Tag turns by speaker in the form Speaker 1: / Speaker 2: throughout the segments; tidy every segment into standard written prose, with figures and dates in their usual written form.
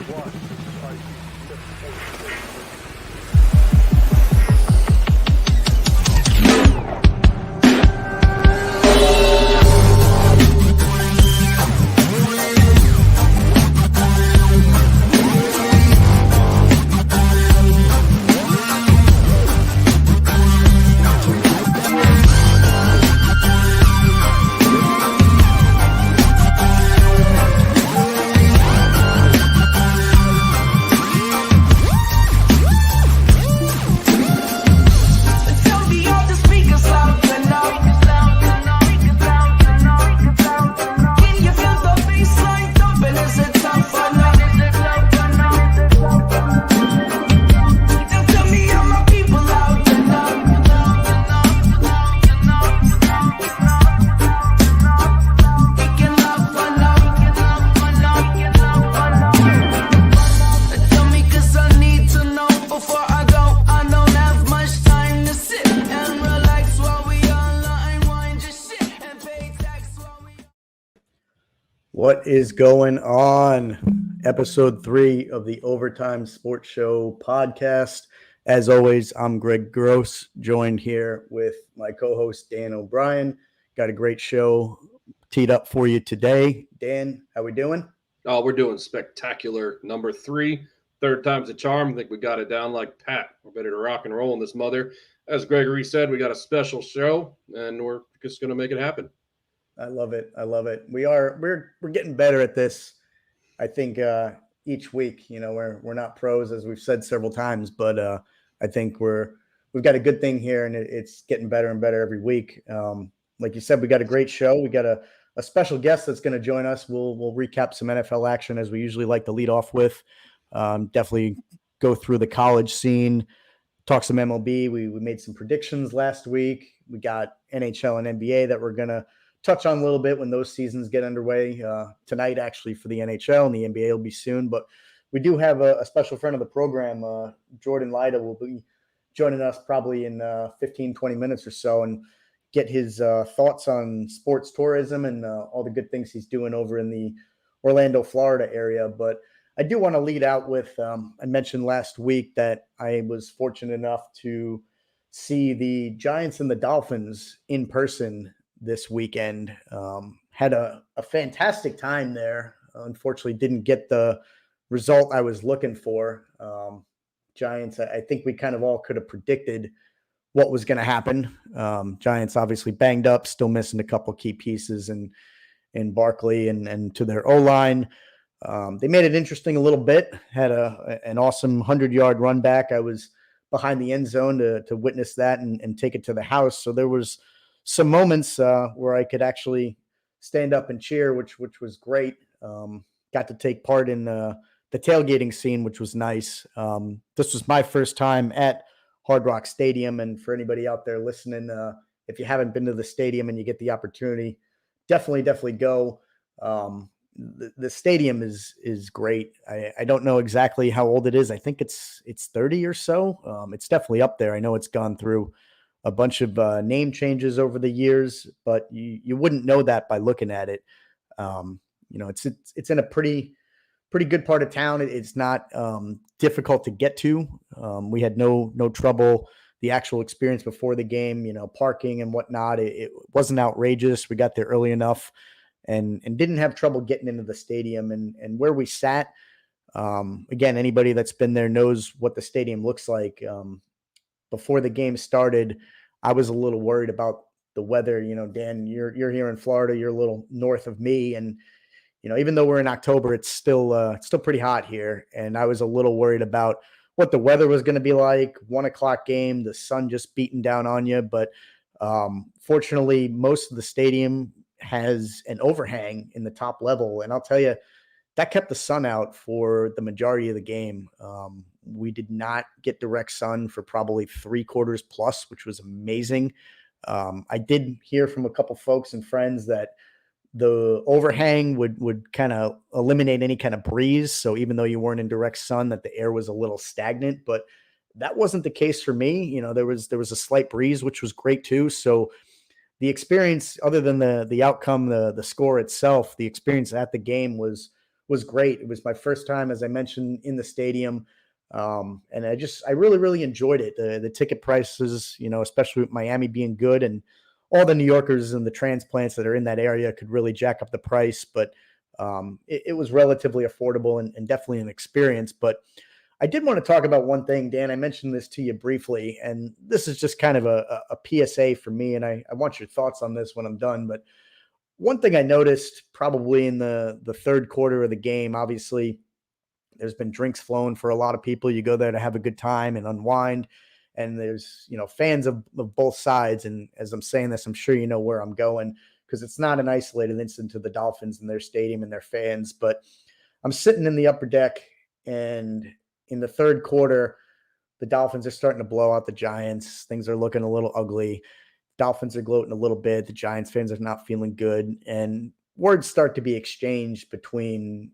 Speaker 1: One,
Speaker 2: What is going on? Episode 3 of the Overtime Sports Show podcast. As always, I'm Greg Gross, joined here with my co-host Dan O'Brien. Got a great show teed up for you today. Dan, how we doing?
Speaker 3: Oh, we're doing spectacular. Number 3, third time's a charm. I think we got it down like Pat. We're ready to rock and roll in this mother. As Gregory said, we got a special show, and we're just going to make it happen.
Speaker 2: I love it. We're getting better at this. I think each week, we're not pros, as we've said several times, but I think we've got a good thing here, and it's getting better and better every week. Like you said, we got a great show. We got a special guest that's going to join us. We'll recap some NFL action as we usually like to lead off with. Definitely go through the college scene, talk some MLB. We made some predictions last week. We got NHL and NBA that we're going to touch on a little bit when those seasons get underway tonight, actually, for the NHL, and the NBA will be soon. But we do have a special friend of the program, Jordan Lyda, will be joining us probably in 15, 20 minutes or so and get his thoughts on sports tourism and all the good things he's doing over in the Orlando, Florida area. But I do want to lead out with, I mentioned last week that I was fortunate enough to see the Giants and the Dolphins in person this weekend. Had a fantastic time there. Unfortunately, didn't get the result I was looking for. Giants, I think we kind of all could have predicted what was going to happen. Giants obviously banged up, still missing a couple key pieces in Barkley and to their O-line. They made it interesting a little bit. Had an awesome 100-yard run back. I was behind the end zone to witness that and take it to the house. So there was some moments where I could actually stand up and cheer, which was great. Got to take part in the tailgating scene, which was nice. This was my first time at Hard Rock Stadium. And for anybody out there listening, if you haven't been to the stadium and you get the opportunity, definitely go. The stadium is great. I don't know exactly how old it is. I think it's 30 or so. It's definitely up there. I know it's gone through a bunch of name changes over the years, but you wouldn't know that by looking at it. It's in a pretty good part of town. It's not difficult to get to. We had no trouble. The actual experience before the game, parking and whatnot, it wasn't outrageous. We got there early enough and didn't have trouble getting into the stadium and where we sat. Again, anybody that's been there knows what the stadium looks like. Before the game started, I was a little worried about the weather. Dan, you're here in Florida. You're a little north of me, and even though we're in October, it's still pretty hot here. And I was a little worried about what the weather was going to be like. 1:00 game, the sun just beating down on you. But fortunately, most of the stadium has an overhang in the top level, and I'll tell you, that kept the sun out for the majority of the game. We did not get direct sun for probably 3/4 plus, which was amazing. I did hear from a couple folks and friends that the overhang would kind of eliminate any kind of breeze. So even though you weren't in direct sun, that the air was a little stagnant, but that wasn't the case for me. There was a slight breeze, which was great too. So the experience, other than the outcome, the score itself, the experience at the game was was great. It was my first time, as I mentioned, in the stadium. And I really, really enjoyed it. The ticket prices, especially with Miami being good, and all the New Yorkers and the transplants that are in that area could really jack up the price. But it was relatively affordable and definitely an experience. But I did want to talk about one thing, Dan. I mentioned this to you briefly, and this is just kind of a PSA for me. And I want your thoughts on this when I'm done. But one thing I noticed probably in the third quarter of the game, obviously, there's been drinks flowing for a lot of people. You go there to have a good time and unwind. And there's, fans of both sides. And as I'm saying this, I'm sure you know where I'm going, because it's not an isolated incident to the Dolphins and their stadium and their fans. But I'm sitting in the upper deck, and in the third quarter, the Dolphins are starting to blow out the Giants. Things are looking a little ugly. Dolphins are gloating a little bit. The Giants fans are not feeling good. And words start to be exchanged between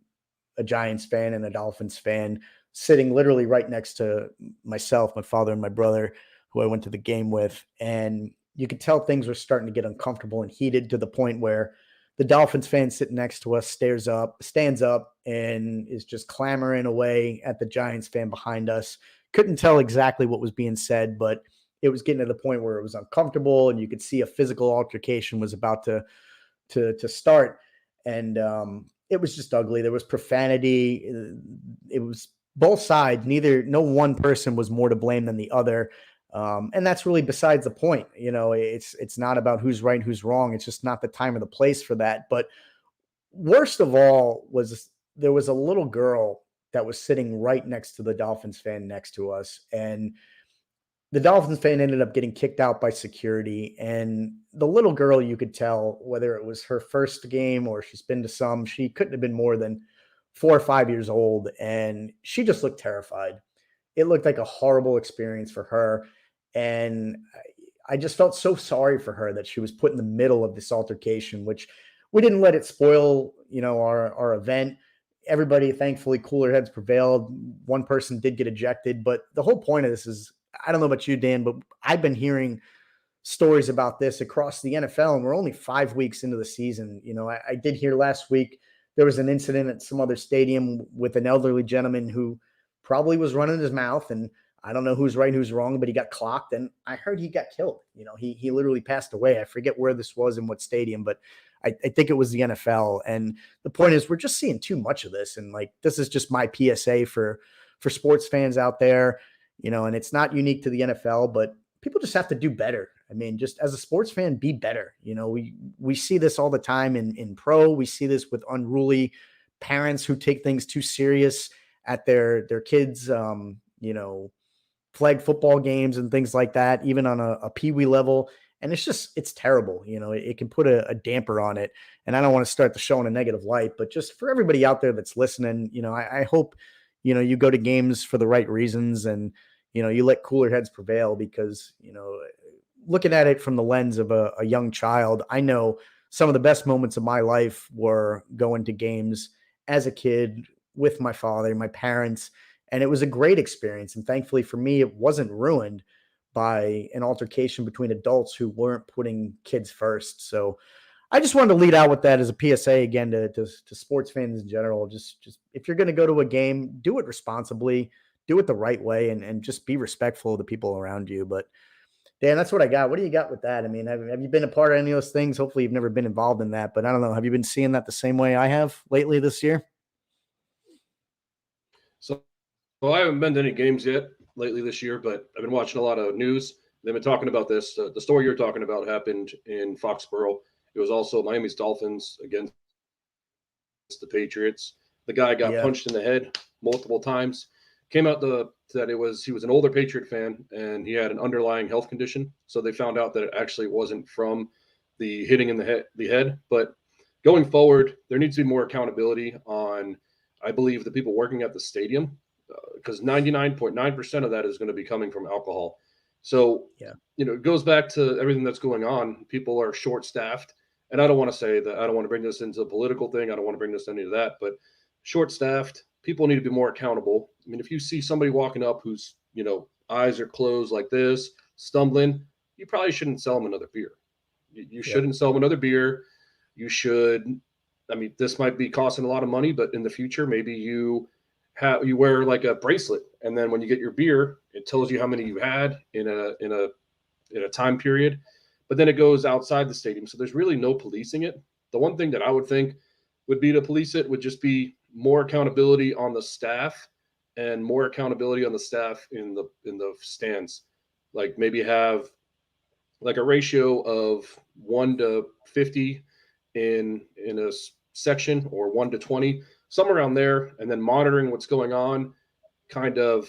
Speaker 2: a Giants fan and a Dolphins fan, sitting literally right next to myself, my father, and my brother, who I went to the game with. And you could tell things were starting to get uncomfortable and heated, to the point where the Dolphins fan sitting next to us stands up, and is just clamoring away at the Giants fan behind us. Couldn't tell exactly what was being said, but it was getting to the point where it was uncomfortable, and you could see a physical altercation was about to start. And it was just ugly. There was profanity. It was both sides. No one person was more to blame than the other. And that's really besides the point. It's not about who's right and who's wrong. It's just not the time or the place for that. But worst of all was, there was a little girl that was sitting right next to the Dolphins fan next to us. And the Dolphins fan ended up getting kicked out by security. And the little girl, you could tell, whether it was her first game or she's been to some, she couldn't have been more than 4 or 5 years old. And she just looked terrified. It looked like a horrible experience for her. And I just felt so sorry for her that she was put in the middle of this altercation, which we didn't let it spoil, our event. Everybody, thankfully, cooler heads prevailed. One person did get ejected. But the whole point of this is, I don't know about you, Dan, but I've been hearing stories about this across the NFL, and we're only 5 weeks into the season. I did hear last week there was an incident at some other stadium with an elderly gentleman who probably was running his mouth, and I don't know who's right and who's wrong, but he got clocked, and I heard he got killed. He literally passed away. I forget where this was and what stadium, but I think it was the NFL. And the point is, we're just seeing too much of this, and this is just my PSA for sports fans out there. And it's not unique to the NFL, but people just have to do better. I mean, just as a sports fan, be better. We see this all the time in pro. We see this with unruly parents who take things too serious at their kids, flag football games and things like that, even on a peewee level. And it's terrible. It can put a damper on it. And I don't want to start the show in a negative light, but just for everybody out there that's listening, I hope, you go to games for the right reasons, and, you let cooler heads prevail, because, looking at it from the lens of a young child, I know some of the best moments of my life were going to games as a kid with my father, my parents, and it was a great experience. And thankfully for me, it wasn't ruined by an altercation between adults who weren't putting kids first. So I just wanted to lead out with that as a PSA again to sports fans in general. Just if you're going to go to a game, do it responsibly, do it the right way, and just be respectful of the people around you. But Dan, that's what I got. What do you got with that? I mean, have you been a part of any of those things? Hopefully you've never been involved in that, but I don't know. Have you been seeing that the same way I have lately this year?
Speaker 3: So, well, I haven't been to any games yet lately this year, but I've been watching a lot of news. They've been talking about this. The story you're talking about happened in Foxborough. It was also Miami's Dolphins against the Patriots. The guy got
Speaker 2: Yeah.
Speaker 3: punched in the head multiple times. Came out that he was an older Patriot fan, and he had an underlying health condition. So they found out that it actually wasn't from the hitting in the head. But going forward, there needs to be more accountability on, I believe, the people working at the stadium, because 99.9% of that is going to be coming from alcohol. So,
Speaker 2: Yeah.
Speaker 3: It goes back to everything that's going on. People are short staffed. And I don't want to say that, I don't want to bring this into a political thing. I don't want to bring this into that, but short staffed, people need to be more accountable. I mean, if you see somebody walking up who's, eyes are closed like this, stumbling, you probably shouldn't sell them another beer. You shouldn't sell them another beer. You should I mean, this might be costing a lot of money, but in the future, maybe you wear like a bracelet, and then when you get your beer, it tells you how many you had in a time period, but then it goes outside the stadium. So there's really no policing it. The one thing that I would think would be to police it would just be more accountability on the staff and more accountability on the staff in the stands. Like maybe have like a ratio of 1 to 50 in a section, or 1 to 20, somewhere around there, and then monitoring what's going on, kind of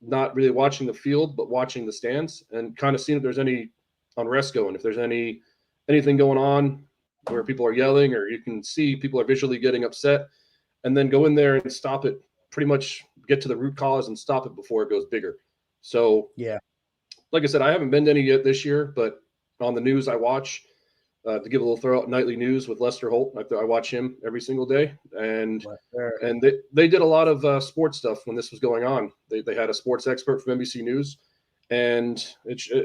Speaker 3: not really watching the field, but watching the stands and kind of seeing if there's any unrest going, if there's anything going on where people are yelling, or you can see people are visually getting upset, and then go in there and stop it, pretty much get to the root cause and stop it before it goes bigger. So
Speaker 2: Yeah.
Speaker 3: like I said, I haven't been to any yet this year, but on the news I watch, to give a little throw out, nightly news with Lester Holt. I watch him every single day, and they did a lot of sports stuff when this was going on. They had a sports expert from NBC News, and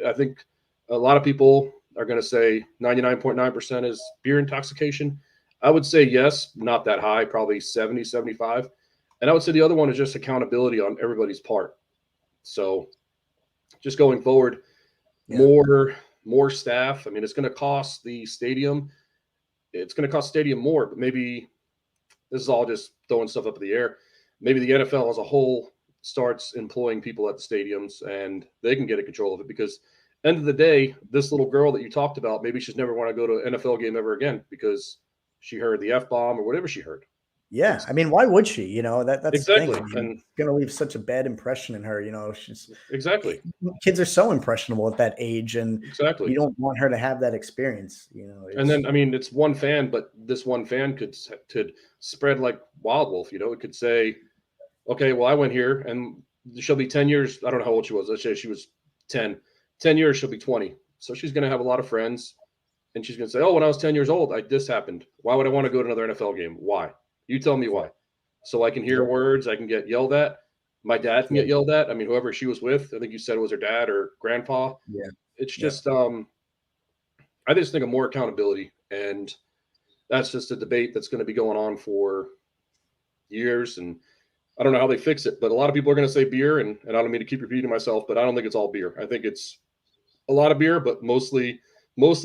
Speaker 3: I think a lot of people are going to say 99.9% is beer intoxication. I would say yes, not that high, probably 70, 75. And I would say the other one is just accountability on everybody's part. So just going forward, more staff. I mean, it's going to cost the stadium. It's going to cost stadium more, but maybe this is all just throwing stuff up in the air. Maybe the NFL as a whole starts employing people at the stadiums, and they can get a control of it, because end of the day, this little girl that you talked about, maybe she's never want to go to an NFL game ever again because she heard the F-bomb or whatever she heard.
Speaker 2: Yeah, I mean, why would she? You know, that's
Speaker 3: exactly.
Speaker 2: the thing. I mean, it's going to leave such a bad impression in her. You know, she's
Speaker 3: exactly.
Speaker 2: Kids are so impressionable at that age, and
Speaker 3: exactly,
Speaker 2: you don't want her to have that experience. You know,
Speaker 3: and then I mean, it's one fan, but this one fan could spread like wild wolf. You know, it could say, okay, well, I went here, and she'll be 10 years. I don't know how old she was. Let's say she was 10. 10 years, she'll be 20. So she's going to have a lot of friends, and she's going to say, oh, when I was 10 years old, this happened. Why would I want to go to another NFL game? Why? You tell me why. So I can hear words. I can get yelled at. My dad can get yelled at. I mean, whoever she was with, I think you said it was her dad or grandpa.
Speaker 2: Yeah.
Speaker 3: It's just, I just think of more accountability. And that's just a debate that's going to be going on for years. And I don't know how they fix it, but a lot of people are going to say beer. And I don't mean to keep repeating myself, but I don't think it's all beer. I think it's a lot of beer, but mostly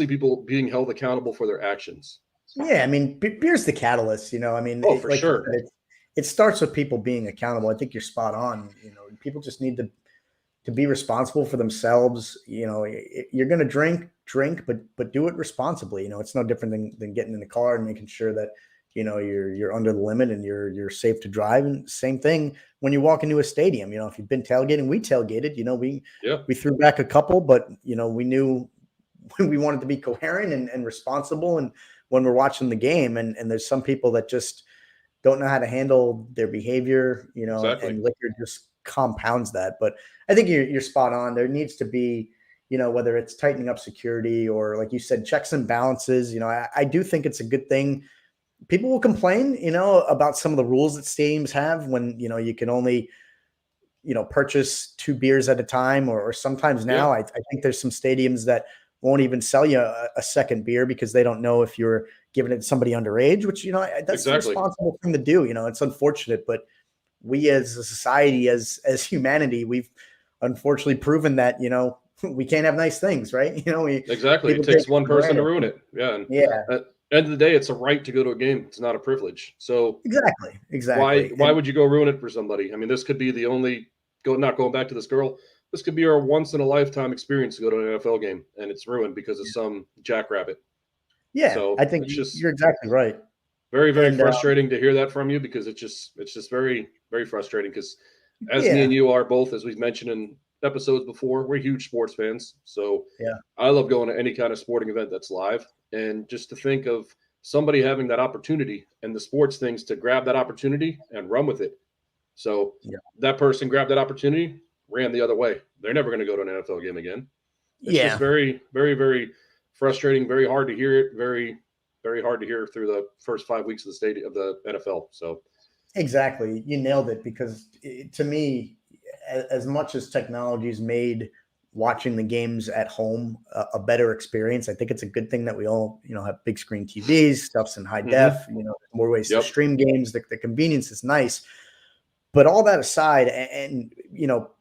Speaker 3: people being held accountable for their actions.
Speaker 2: Yeah, I mean, beer's the catalyst, you know. I mean,
Speaker 3: for sure.
Speaker 2: It starts with people being accountable. I think you're spot on. You know, people just need to be responsible for themselves. You know, you're going to drink, but do it responsibly. You know, it's no different than getting in the car and making sure that, you know, you're under the limit and you're safe to drive. And same thing when you walk into a stadium. You know, if you've been tailgating, we tailgated. You know, we threw back a couple, but you know, we knew we wanted to be coherent and responsible. And when we're watching the game, and there's some people that just don't know how to handle their behavior, you know, and liquor just compounds that. But I think you're spot on. There needs to be, you know, whether it's tightening up security or, like you said, checks and balances. You know, I do think it's a good thing. People will complain, you know, about some of the rules that stadiums have when, you know, you can only, you know, purchase 2 beers at a time, or sometimes now I think there's some stadiums that won't even sell you a second beer because they don't know if you're giving it to somebody underage, which, you know, that's the responsible thing to do. You know, it's unfortunate, but we as a society, as humanity, we've unfortunately proven that, you know, we can't have nice things, right? You know,
Speaker 3: it takes one person to ruin it. Yeah. And at the end of the day, it's a right to go to a game. It's not a privilege. So
Speaker 2: exactly.
Speaker 3: Why would you go ruin it for somebody? I mean, this could be the only not going back to this girl. This could be our once in a lifetime experience to go to an NFL game, and it's ruined because of some jackrabbit.
Speaker 2: Yeah, so I think you're exactly right.
Speaker 3: Very, very frustrating to hear that from you, because it's just very, very frustrating, because as me and you are both, as we've mentioned in episodes before, we're huge sports fans. So I love going to any kind of sporting event that's live, and just to think of somebody having that opportunity and the sports things to grab that opportunity and run with it. So that person grabbed that opportunity, ran the other way. They're never going to go to an NFL game again. It's just very, very, very frustrating. Very hard to hear it. Very, very hard to hear through the first 5 weeks of the NFL. So
Speaker 2: exactly, you nailed it. Because to me, as much as technology's made watching the games at home a better experience. I think it's a good thing that we all, have big screen TVs, stuff's in high def, more ways to
Speaker 3: Yep.
Speaker 2: stream games. The convenience is nice. But all that aside, and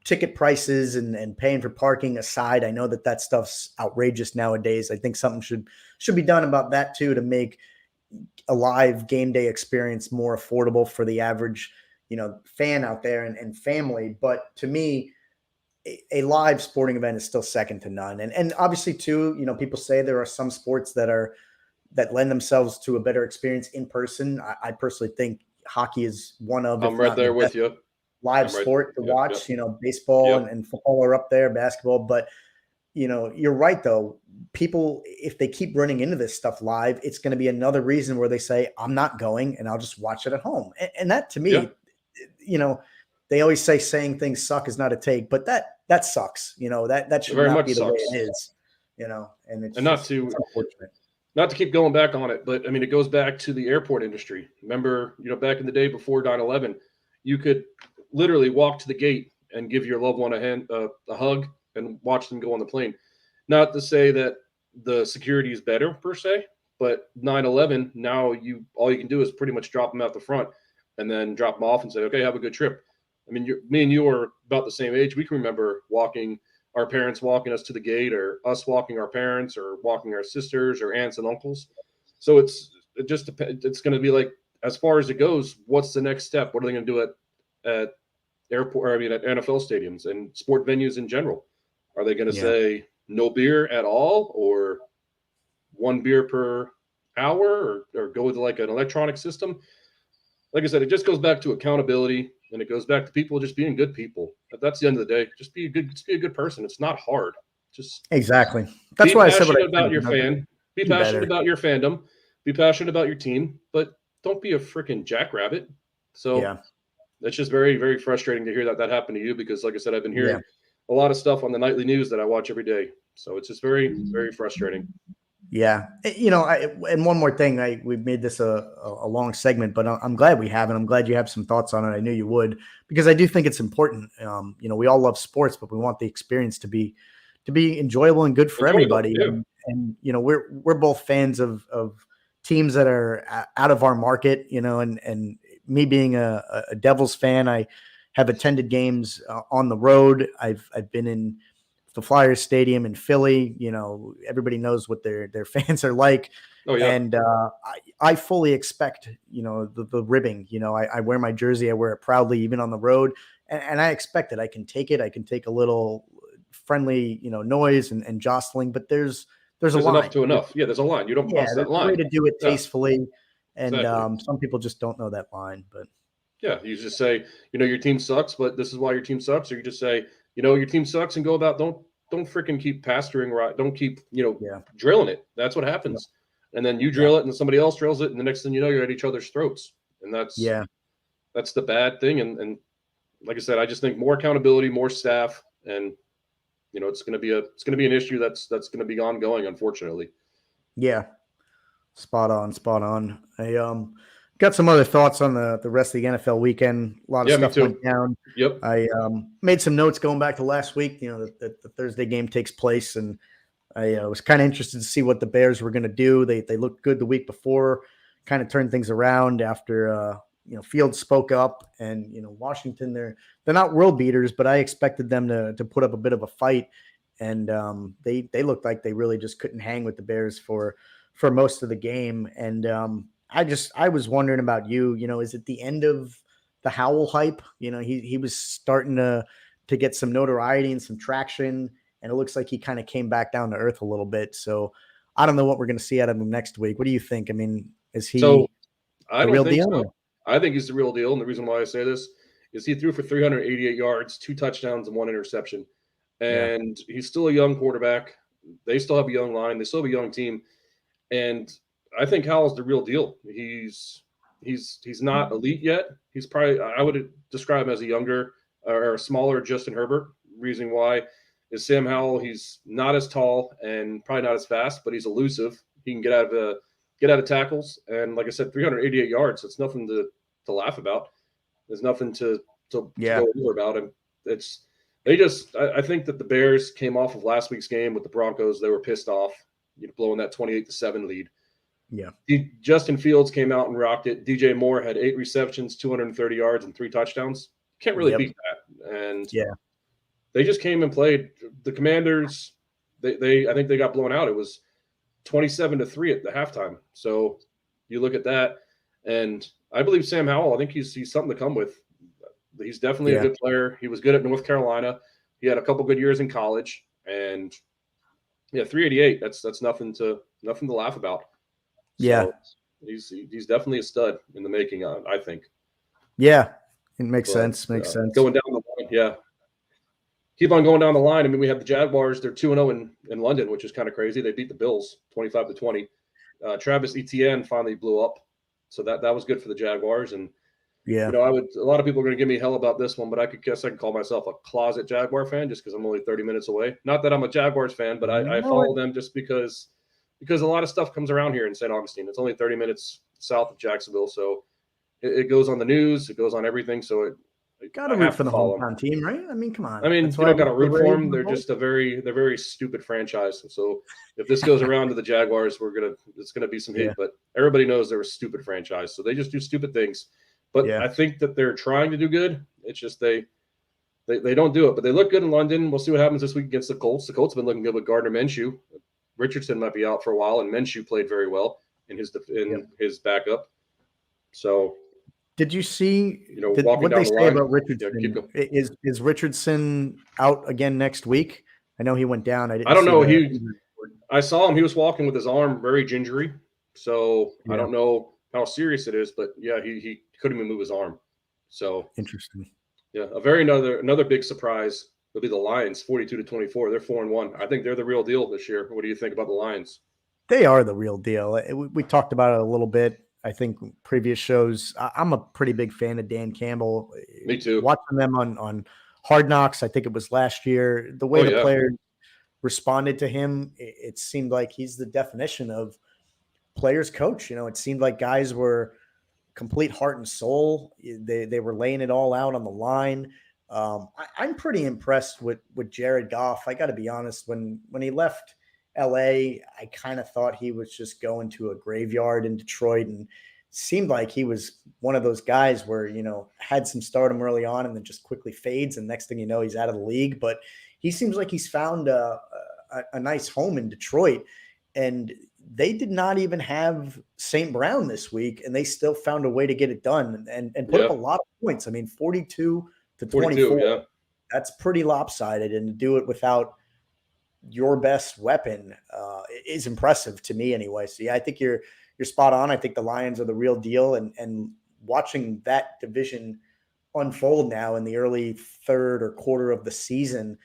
Speaker 2: ticket prices and paying for parking aside, I know that stuff's outrageous nowadays. I think something should be done about that too, to make a live game day experience more affordable for the average, fan out there and family. But to me, a live sporting event is still second to none. And obviously too, people say there are some sports that lend themselves to a better experience in person. I personally think hockey is one of,
Speaker 3: I'm right there with you.
Speaker 2: Live sport to watch. Baseball and football are up there, basketball. But you're right though. People, if they keep running into this stuff live, it's going to be another reason where they say, I'm not going and I'll just watch it at home. And that to me, they always say saying things suck is not a take, but that sucks. That should not be the way it is. And it's unfortunate.
Speaker 3: Not to keep going back on it, but I mean, it goes back to the airport industry. Remember, back in the day before 9/11, you could literally walk to the gate and give your loved one a hug and watch them go on the plane. Not to say that the security is better per se, but 9/11, now all you can do is pretty much drop them out the front and then drop them off and say, okay, have a good trip. I mean, me and you are about the same age. We can remember our parents walking us to the gate, or us walking our parents, or walking our sisters or aunts and uncles. So it's going to be like, as far as it goes, what's the next step? What are they going to do at airport, at NFL stadiums and sport venues in general? Are they going to say no beer at all, or 1 beer per hour, or go with like an electronic system? Like I said, it just goes back to accountability, and it goes back to people just being good people. That's the end of the day. Just be a good person. It's not hard. Just
Speaker 2: exactly. That's why I said
Speaker 3: about your fan. Be passionate about your fandom. Be passionate about your team, but don't be a freaking jackrabbit. So it's just very, very frustrating to hear that happened to you, because, like I said, I've been hearing a lot of stuff on the nightly news that I watch every day. So it's just very, very frustrating.
Speaker 2: Yeah. And one more thing, we've made this a long segment, but I'm glad we have, and I'm glad you have some thoughts on it. I knew you would, because I do think it's important. We all love sports, but we want the experience to be enjoyable and good for everybody.
Speaker 3: Yeah.
Speaker 2: And we're both fans of teams that are out of our market, and me being a Devils fan, I have attended games on the road. I've been in the Flyers Stadium in Philly. Everybody knows what their fans are like.
Speaker 3: Oh, yeah.
Speaker 2: And I fully expect, the ribbing. I wear my jersey. I wear it proudly, even on the road. And I expect it. I can take it. I can take a little friendly, noise and jostling. But there's a line.
Speaker 3: Enough to enough. Yeah, there's a line. You don't cross that line.
Speaker 2: There's a way to do it tastefully. And
Speaker 3: Exactly.
Speaker 2: some people just don't know that line. But
Speaker 3: yeah, you just say, your team sucks, but this is why your team sucks. Or you just say, your team sucks, and go about, don't freaking keep pasturing, right? Don't keep, drilling it. That's what happens. And then you drill it, and somebody else drills it, and the next thing you know, you're at each other's throats. And that's the bad thing. And like I said, I just think more accountability, more staff, and it's going to be an issue that's going to be ongoing, unfortunately.
Speaker 2: Yeah. Spot on. I got some other thoughts on the rest of the NFL weekend. A lot of stuff went down.
Speaker 3: Yep.
Speaker 2: I made some notes going back to last week. The Thursday game takes place, and I was kind of interested to see what the Bears were going to do. They looked good the week before, kind of turned things around after Fields spoke up, and Washington, they're not world beaters, but I expected them to put up a bit of a fight, and they looked like they really just couldn't hang with the Bears for most of the game. And I was wondering about you, is it the end of the Howell hype? He was starting to get some notoriety and some traction, and it looks like he kind of came back down to earth a little bit. So I don't know what we're going to see out of him next week. What do you think? I mean, is he
Speaker 3: the real
Speaker 2: deal?
Speaker 3: So. I think he's the real deal. And the reason why I say this is he threw for 388 yards, 2 touchdowns, and 1 interception. And he's still a young quarterback. They still have a young line. They still have a young team. And I think Howell's the real deal. He's not elite yet. He's probably, I would describe him as a younger or a smaller Justin Herbert. Reason why is Sam Howell. He's not as tall and probably not as fast, but he's elusive. He can get out of tackles. And like I said, 388 yards. It's nothing to laugh about. There's nothing to go over about him. I think that the Bears came off of last week's game with the Broncos. They were pissed off, blowing that 28-7 lead.
Speaker 2: Yeah.
Speaker 3: Justin Fields came out and rocked it. DJ Moore had 8 receptions, 230 yards, and 3 touchdowns. Can't really beat that. And they just came and played. The Commanders, I think they got blown out. It was 27-3 at the halftime. So you look at that, and I believe Sam Howell, I think he's something to come with. He's definitely a good player. He was good at North Carolina. He had a couple good years in college, and 388. That's nothing to laugh about. So he's definitely a stud in the making. I think.
Speaker 2: Yeah, it makes sense. Makes sense.
Speaker 3: Going down the line, keep on going down the line. I mean, we have the Jaguars. They're 2-0 in London, which is kind of crazy. They beat the Bills 25-20. Travis Etienne finally blew up, so that was good for the Jaguars. And a lot of people are going to give me hell about this one, but I guess I can call myself a closet Jaguar fan just because I'm only 30 minutes away. Not that I'm a Jaguars fan, but I follow them just because a lot of stuff comes around here in St. Augustine. It's only 30 minutes south of Jacksonville, so it goes on the news, it goes on everything. So it
Speaker 2: got to root for the hometown team, right? I mean, come on.
Speaker 3: I mean, you don't got to root for them. They're just they're very stupid franchise. So if this goes around to the Jaguars, it's gonna be some hate. But everybody knows they're a stupid franchise, so they just do stupid things. But I think that they're trying to do good. It's just they don't do it. But they look good in London. We'll see what happens this week against the Colts. The Colts have been looking good with Gardner Minshew. Richardson might be out for a while, and Minshew played very well in his backup. So,
Speaker 2: did you see
Speaker 3: what
Speaker 2: they say about Richardson? Is Richardson out again next week? I know he went down. I don't know.
Speaker 3: I saw him. He was walking with his arm very gingery. So I don't know how serious it is, but he couldn't even move his arm. So
Speaker 2: interesting.
Speaker 3: Yeah, another big surprise will be the Lions, 42-24. They're 4-1. I think they're the real deal this year. What do you think about the Lions?
Speaker 2: They are the real deal. We talked about it a little bit. I think previous shows. I'm a pretty big fan of Dan Campbell.
Speaker 3: Me too.
Speaker 2: Watching them on Hard Knocks, I think it was last year. The way the players responded to him, it seemed like he's the definition of players coach. It seemed like guys were complete heart and soul. They were laying it all out on the line. I'm pretty impressed with Jared Goff. I got to be honest. When he left LA, I kind of thought he was just going to a graveyard in Detroit, and seemed like he was one of those guys where, had some stardom early on and then just quickly fades. And next thing you know, he's out of the league. But he seems like he's found a nice home in Detroit. And they did not even have St. Brown this week, and they still found a way to get it done and put up a lot of points. I mean, 42-24. That's pretty lopsided, and to do it without your best weapon is impressive to me anyway. So I think you're spot on. I think the Lions are the real deal, and watching that division unfold now in the early third or quarter of the season,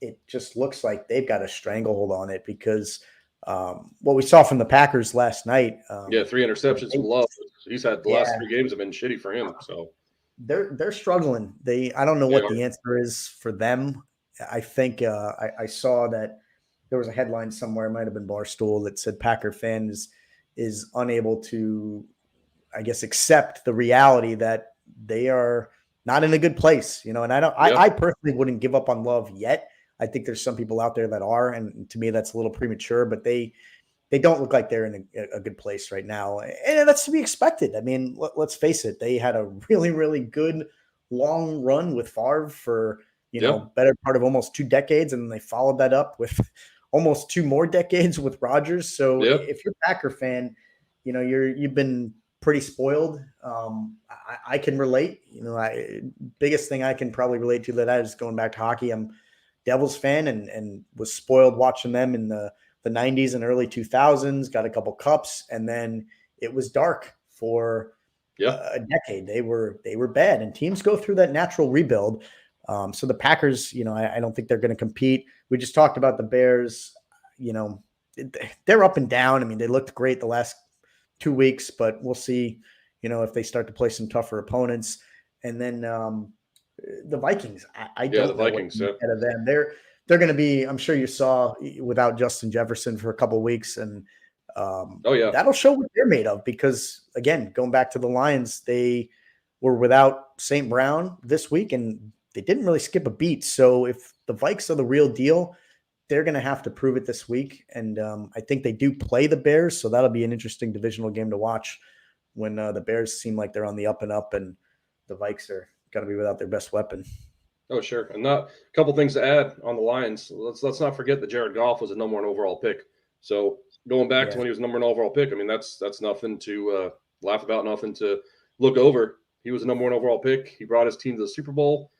Speaker 2: it just looks like they've got a stranglehold on it because what we saw from the Packers last night.
Speaker 3: 3 interceptions from Love. He's had the last 3 games have been shitty for him. So
Speaker 2: they're struggling. I don't know what the answer is for them. I think I saw that there was a headline somewhere, it might have been Barstool, that said Packer fans is unable to, I guess, accept the reality that they are not in a good place, and I personally wouldn't give up on Love yet. I think there's some people out there that are, and to me that's a little premature, but they don't look like they're in a good place right now. And that's to be expected. I mean, let's face it. They had a really, really good long run with Favre for, better part of almost 2 decades. And they followed that up with almost 2 more decades with Rodgers. So if you're a Packer fan, you've been pretty spoiled. I can relate, biggest thing I can probably relate to that is going back to hockey. I'm Devils fan and was spoiled watching them in the 90s and early 2000s, got a couple cups, and then it was dark for a decade. They were bad, and teams go through that natural rebuild. So the Packers, I don't think they're going to compete. We just talked about the Bears. They're up and down. I mean, they looked great the last 2 weeks, but we'll see, if they start to play some tougher opponents. And then the Vikings, I don't know
Speaker 3: Vikings,
Speaker 2: what out of them. They're going to be, I'm sure you saw, without Justin Jefferson for a couple of weeks, and that'll show what they're made of. Because again, going back to the Lions, they were without St. Brown this week, and they didn't really skip a beat. So if the Vikes are the real deal, they're going to have to prove it this week. And I think they do play the Bears, so that'll be an interesting divisional game to watch when the Bears seem like they're on the up and up, and the Vikes are going to be without their best weapon.
Speaker 3: Oh, sure. And not a couple things to add on the Lions. Let's not forget that Jared Goff was a number one overall pick. So going back to when he was number one overall pick, I mean that's nothing to laugh about, nothing to look over. He was a number one overall pick. He brought his team to the Super Bowl,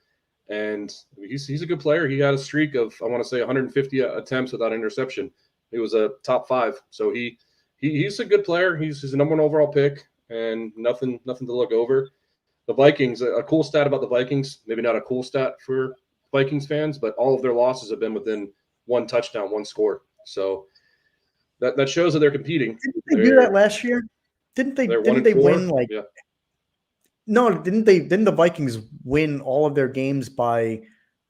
Speaker 3: and he's a good player. He had a streak of, I want to say, 150 attempts without interception. He was a top 5. So he's a good player. He's a number one overall pick, and nothing to look over. The Vikings, a cool stat about the Vikings, maybe not a cool stat for Vikings fans, but all of their losses have been within 1 touchdown, 1 score. So that shows that they're competing.
Speaker 2: Didn't they do that last year? Didn't they win like
Speaker 3: yeah.
Speaker 2: No, didn't the Vikings win all of their games by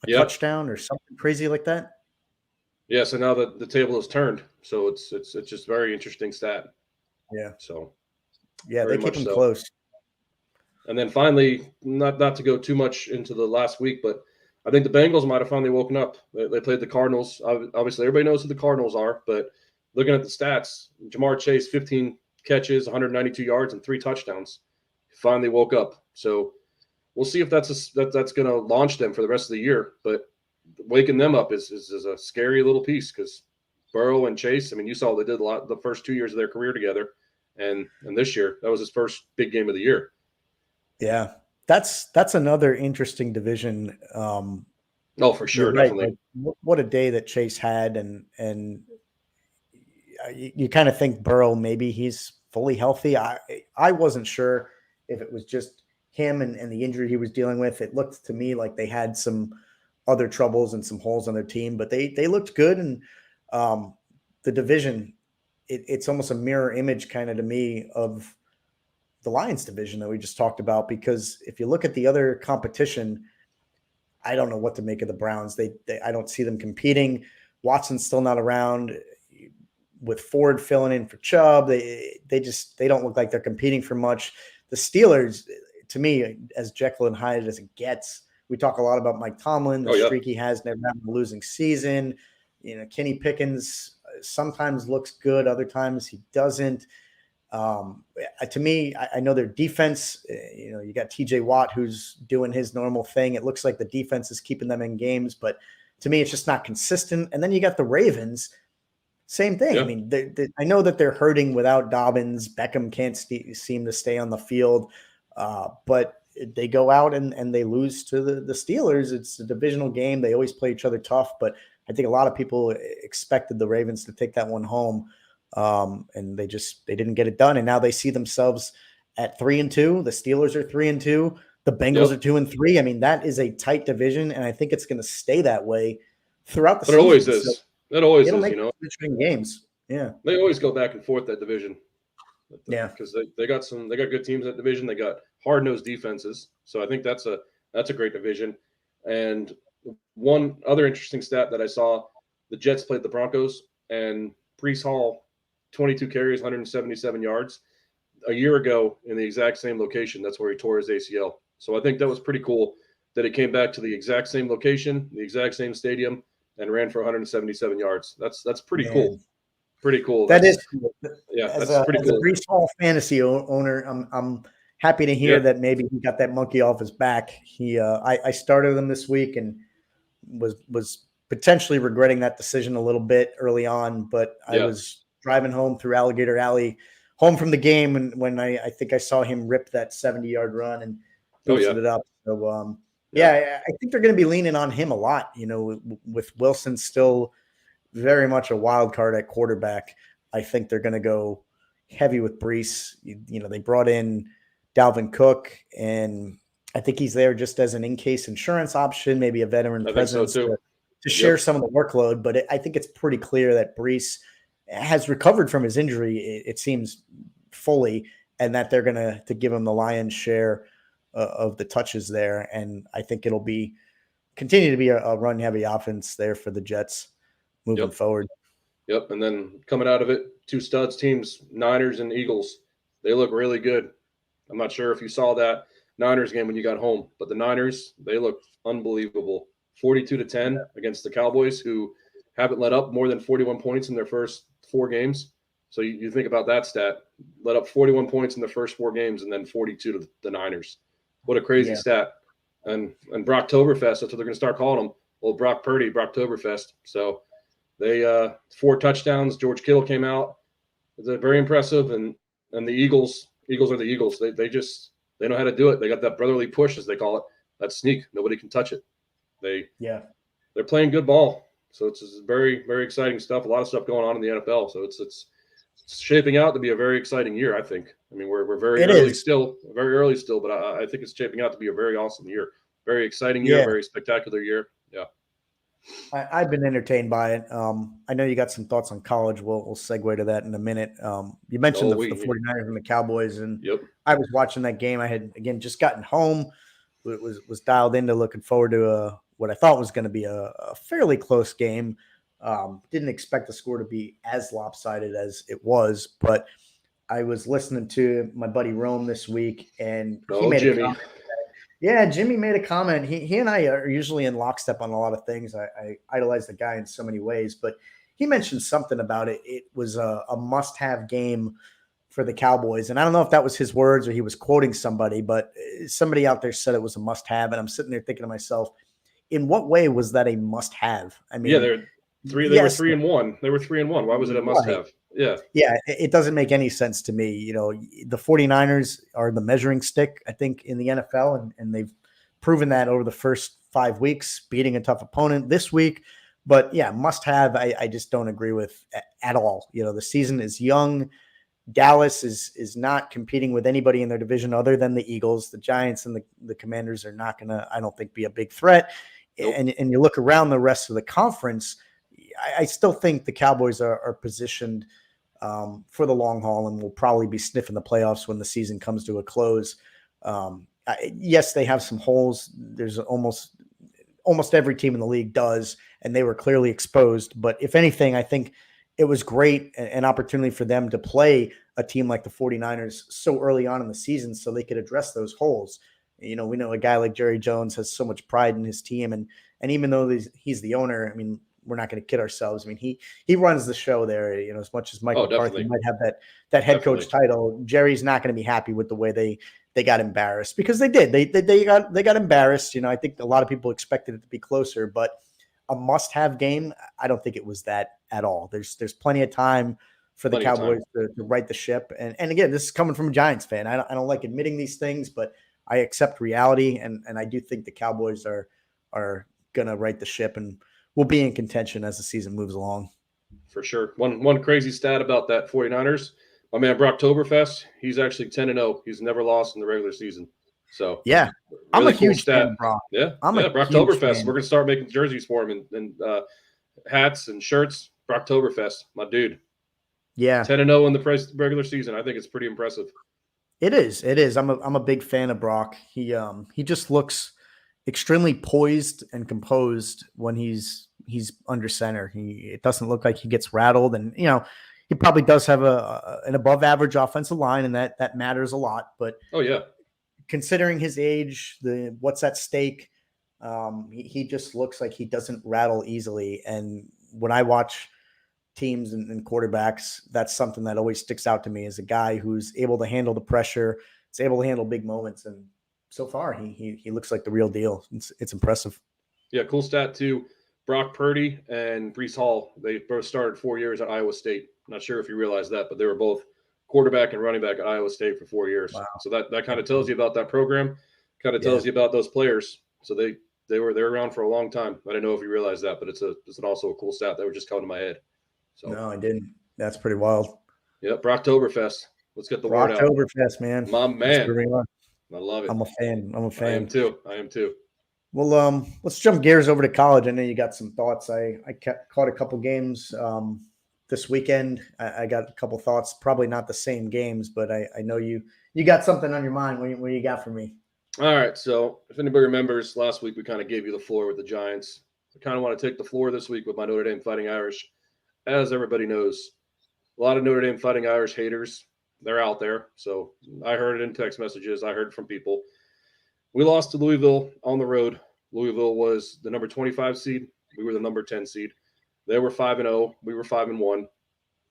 Speaker 2: a touchdown or something crazy like that?
Speaker 3: Yeah, so now the table is turned. So it's just very interesting stat.
Speaker 2: Yeah.
Speaker 3: So
Speaker 2: yeah, they keep them close.
Speaker 3: And then finally, not to go too much into the last week, but I think the Bengals might have finally woken up. They played the Cardinals. Obviously, everybody knows who the Cardinals are, but looking at the stats, Jamar Chase, 15 catches, 192 yards, and 3 touchdowns. He finally woke up. So we'll see if that's going to launch them for the rest of the year. But waking them up is a scary little piece because Burrow and Chase, I mean, you saw they did a lot the first 2 years of their career together. And this year, that was his first big game of the year.
Speaker 2: Yeah, that's another interesting division.
Speaker 3: Oh, for sure,
Speaker 2: right.
Speaker 3: definitely.
Speaker 2: Like, what a day that Chase had, and you kind of think Burrow maybe he's fully healthy. I wasn't sure if it was just him and the injury he was dealing with. It looked to me like they had some other troubles and some holes on their team, but they looked good. And the division, it's almost a mirror image kind of to me of the Lions division that we just talked about, because if you look at the other competition, I don't know what to make of the Browns. I don't see them competing. Watson's still not around. With Ford filling in for Chubb, they don't look like they're competing for much. The Steelers, to me, as Jekyll and Hyde as it gets, we talk a lot about Mike Tomlin, the streak he has, never having a losing season. Kenny Pickens sometimes looks good, other times he doesn't. To me, I know their defense, you got TJ Watt who's doing his normal thing. It looks like the defense is keeping them in games, but to me, it's just not consistent. And then you got the Ravens, same thing.
Speaker 3: Yeah.
Speaker 2: I mean, I know that they're hurting without Dobbins. Beckham can't seem to stay on the field, but they go out and they lose to the Steelers. It's a divisional game. They always play each other tough, but I think a lot of people expected the Ravens to take that one home. And they didn't get it done. And now they see themselves at 3-2. The Steelers are 3-2. The Bengals are 2-3. I mean, that is a tight division, and I think it's going to stay that way throughout the season.
Speaker 3: It always is. So it always is,
Speaker 2: interesting games. Yeah.
Speaker 3: They always go back and forth that division.
Speaker 2: Yeah.
Speaker 3: Because they got good teams in that division. They got hard-nosed defenses. So I think that's a great division. And one other interesting stat that I saw, the Jets played the Broncos, and Breece Hall, 22 carries, 177 yards. A year ago in the exact same location, that's where he tore his ACL. So I think that was pretty cool that he came back to the exact same location, the exact same stadium, and ran for 177 yards. That's pretty cool. Pretty cool.
Speaker 2: That's cool.
Speaker 3: Yeah, that's pretty cool.
Speaker 2: As a Breece Hall fantasy owner, I'm happy to hear that maybe he got that monkey off his back. I started him this week and was potentially regretting that decision a little bit early on, but I was driving home through Alligator Alley, home from the game, and when I think I saw him rip that 70-yard run and boosted it up. So I think they're going to be leaning on him a lot. With Wilson still very much a wild card at quarterback, I think they're going to go heavy with Breece. They brought in Dalvin Cook, and I think he's there just as an in-case insurance option, maybe a veteran presence to share some of the workload. But I think it's pretty clear that Breece has recovered from his injury, it seems, fully, and that they're going to give him the lion's share of the touches there. And I think it'll continue to be a run-heavy offense there for the Jets moving forward.
Speaker 3: Yep, and then coming out of it, 2 studs teams, Niners and Eagles. They look really good. I'm not sure if you saw that. Niners game when you got home. But the Niners, they looked unbelievable. 42-10 against the Cowboys, who haven't let up more than 41 points in their first 4 games. So you think about that stat. Let up 41 points in the first 4 games and then 42 to the Niners. What a crazy stat. And Brocktoberfest, that's what they're going to start calling them. Well, Brock Purdy, Brocktoberfest. So they 4 touchdowns. George Kittle came out. They're very impressive. And the Eagles are the Eagles. They know how to do it. They got that brotherly push, as they call it. That sneak. Nobody can touch it. They're playing good ball. So it's very, very exciting stuff. A lot of stuff going on in the NFL. So it's shaping out to be a very exciting year, I think. I mean, we're very early still, but I think it's shaping out to be a very awesome year. Very exciting year, very spectacular year. Yeah.
Speaker 2: I've been entertained by it. I know you got some thoughts on college. We'll segue to that in a minute. You mentioned the 49ers and the Cowboys, and I was watching that game. I had, again, just gotten home. Was dialed into looking forward to what I thought was going to be a fairly close game. Didn't expect the score to be as lopsided as it was, but I was listening to my buddy Rome this week, and he made a comment. Yeah, Jimmy made a comment. He and I are usually in lockstep on a lot of things. I idolize the guy in so many ways, but he mentioned something about it. It was a must-have game for the Cowboys. And I don't know if that was his words or he was quoting somebody, but somebody out there said it was a must-have. And I'm sitting there thinking to myself, in what way was that a must-have? I mean,
Speaker 3: they were 3-1. They were 3-1. Why was it a must-have?
Speaker 2: Yeah, it doesn't make any sense to me. You know, the 49ers are the measuring stick, I think, in the NFL, and they've proven that over the first 5 weeks, beating a tough opponent this week. But yeah, must-have, I just don't agree with at all. You know, the season is young. Dallas is not competing with anybody in their division other than the Eagles. The Giants and the Commanders are not going to, I don't think, be a big threat. Nope. And you look around the rest of the conference, I still think the Cowboys are positioned for the long haul and will probably be sniffing the playoffs when the season comes to a close. Yes, they have some holes. There's almost every team in the league does, and they were clearly exposed. But if anything, I think it was great, an opportunity for them to play a team like the 49ers so early on in the season so they could address those holes. You know, we know a guy like Jerry Jones has so much pride in his team, and even though he's the owner, I mean, we're not going to kid ourselves. I mean, he runs the show there. You know, as much as Mike McCarthy might have that head coach title, Jerry's not going to be happy with the way they got embarrassed, because they did. They got embarrassed. You know, I think a lot of people expected it to be closer, but a must-have game, I don't think it was that at all. There's plenty of time for the Cowboys to right the ship. And again, this is coming from a Giants fan. I don't like admitting these things, but I accept reality, and I do think the Cowboys are gonna right the ship and will be in contention as the season moves along.
Speaker 3: For sure. One crazy stat about that 49ers, my man Brocktoberfest, he's actually 10-0. He's never lost in the regular season. So
Speaker 2: yeah, really I'm a huge
Speaker 3: stat.
Speaker 2: fan of Brock.
Speaker 3: Yeah, Brocktoberfest. We're gonna start making jerseys for him and hats and shirts. Brocktoberfest, my dude.
Speaker 2: Yeah,
Speaker 3: 10-0 in the regular season. I think it's pretty impressive.
Speaker 2: It is. I'm a big fan of Brock. He just looks extremely poised and composed when he's under center. It doesn't look like he gets rattled, and you know, he probably does have an above average offensive line, and that matters a lot. But considering his age, what's at stake, he just looks like he doesn't rattle easily. And when I watch teams and quarterbacks, that's something that always sticks out to me, as a guy who's able to handle the pressure, is able to handle big moments, and so far he looks like the real deal. It's impressive.
Speaker 3: Yeah, cool stat too. Brock Purdy and Breece Hall, they both started 4 years at Iowa State. Not sure if you realize that, but they were both quarterback and running back at Iowa State for 4 years. Wow. So that kind of tells you about that program, kind of tells you about those players. So they were around for a long time. I don't know if you realize that, but it's also a cool stat that would just come to my head. So
Speaker 2: no, I didn't. That's pretty wild.
Speaker 3: Yeah, Brocktoberfest. Let's get the word out.
Speaker 2: Brocktoberfest, man.
Speaker 3: My man. I love it.
Speaker 2: I'm a fan.
Speaker 3: I am too.
Speaker 2: Well, let's jump gears over to college. I know you got some thoughts. I caught a couple games this weekend. I got a couple thoughts, probably not the same games, but I know you got something on your mind. What you got for me?
Speaker 3: All right. So if anybody remembers, last week we kind of gave you the floor with the Giants. I kind of want to take the floor this week with my Notre Dame Fighting Irish. As everybody knows, a lot of Notre Dame Fighting Irish haters, they're out there. So I heard it in text messages. I heard it from people. We lost to Louisville on the road. Louisville was the number 25 seed. We were the number 10 seed. They were 5-0. We were 5-1.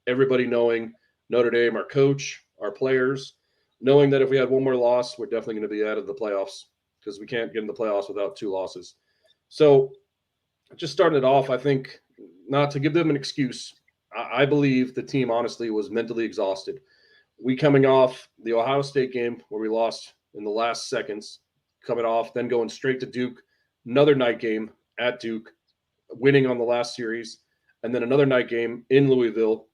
Speaker 3: Everybody knowing Notre Dame, our coach, our players, knowing that if we had one more loss, we're definitely going to be out of the playoffs because we can't get in the playoffs without 2 losses. So just starting it off, I think, not to give them an excuse, I believe the team honestly was mentally exhausted. We coming off the Ohio State game where we lost in the last seconds, coming off, then going straight to Duke, another night game at Duke, winning on the last series, and then another night game in Louisville.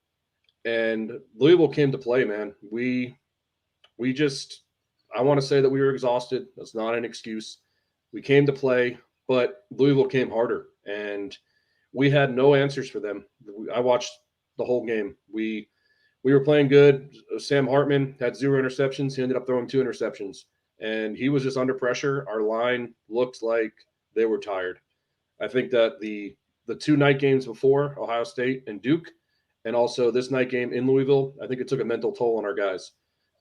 Speaker 3: And Louisville came to play, man. We just, I want to say that we were exhausted. That's not an excuse. We came to play, but Louisville came harder, and we had no answers for them. I watched the whole game. We were playing good. Sam Hartman had 0 interceptions. He ended up throwing 2 interceptions, and he was just under pressure. Our line looked like they were tired. I think that the 2 night games before, Ohio State and Duke, and also this night game in Louisville, I think it took a mental toll on our guys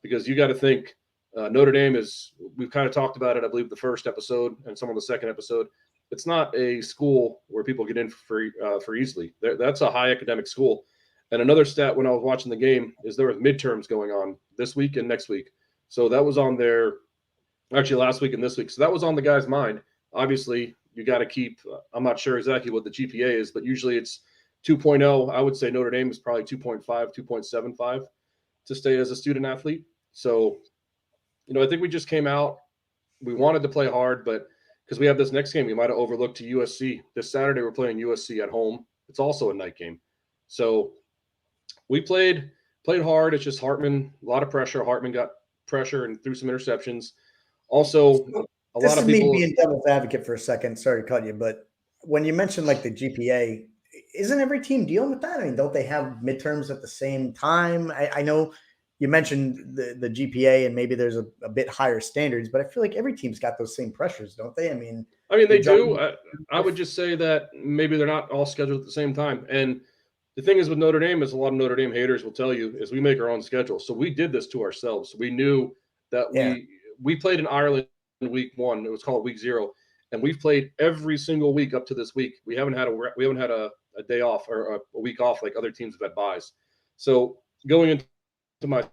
Speaker 3: because you got to think Notre Dame is, we've kind of talked about it, I believe, the first episode and some of the second episode. It's not a school where people get in for easily. That's a high academic school. And another stat when I was watching the game is there were midterms going on this week and next week. So that was on their, actually last week and this week. So that was on the guy's mind. Obviously, you got to keep, I'm not sure exactly what the GPA is, but usually it's 2.0. I would say Notre Dame is probably 2.5, 2.75 to stay as a student athlete. So, I think we just came out. We wanted to play hard, but because we have this next game, we might have overlooked to USC. This Saturday, we're playing USC at home. It's also a night game. So we played hard. It's just Hartman, a lot of pressure. Hartman got pressure and threw some interceptions. Also, a lot of people.
Speaker 2: Me being devil's advocate for a second. Sorry to cut you, but when you mentioned like the GPA, isn't every team dealing with that? I mean, don't they have midterms at the same time? I know you mentioned the GPA and maybe there's a bit higher standards, but I feel like every team's got those same pressures, don't they? I mean,
Speaker 3: they do. I would just say that maybe they're not all scheduled at the same time. And the thing is with Notre Dame is a lot of Notre Dame haters will tell you is we make our own schedule. So we did this to ourselves. We knew that we played in Ireland in week 1. It was called week 0. And we've played every single week up to this week. We haven't had a day off or a week off like other teams have had buys. So going into my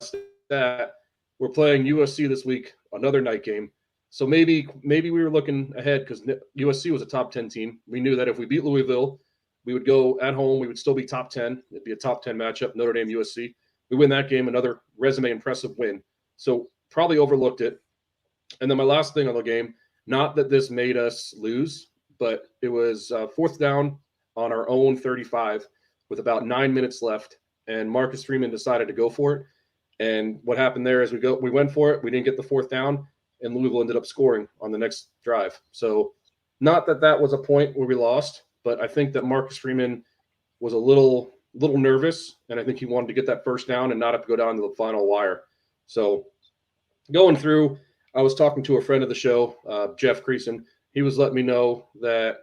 Speaker 3: stat, we're playing USC this week, another night game. So maybe we were looking ahead because USC was a top 10 team. We knew that if we beat Louisville, we would go at home. We would still be top 10. It'd be a top 10 matchup, Notre Dame, USC. We win that game, another resume impressive win. So probably overlooked it. And then my last thing on the game, not that this made us lose, but it was 4th down on our own 35 with about 9 minutes left. And Marcus Freeman decided to go for it. And what happened there is we went for it. We didn't get the 4th down, and Louisville ended up scoring on the next drive. So not that was a point where we lost, but I think that Marcus Freeman was a little nervous, and I think he wanted to get that 1st down and not have to go down to the final wire. So going through, I was talking to a friend of the show, Jeff Creason. He was letting me know that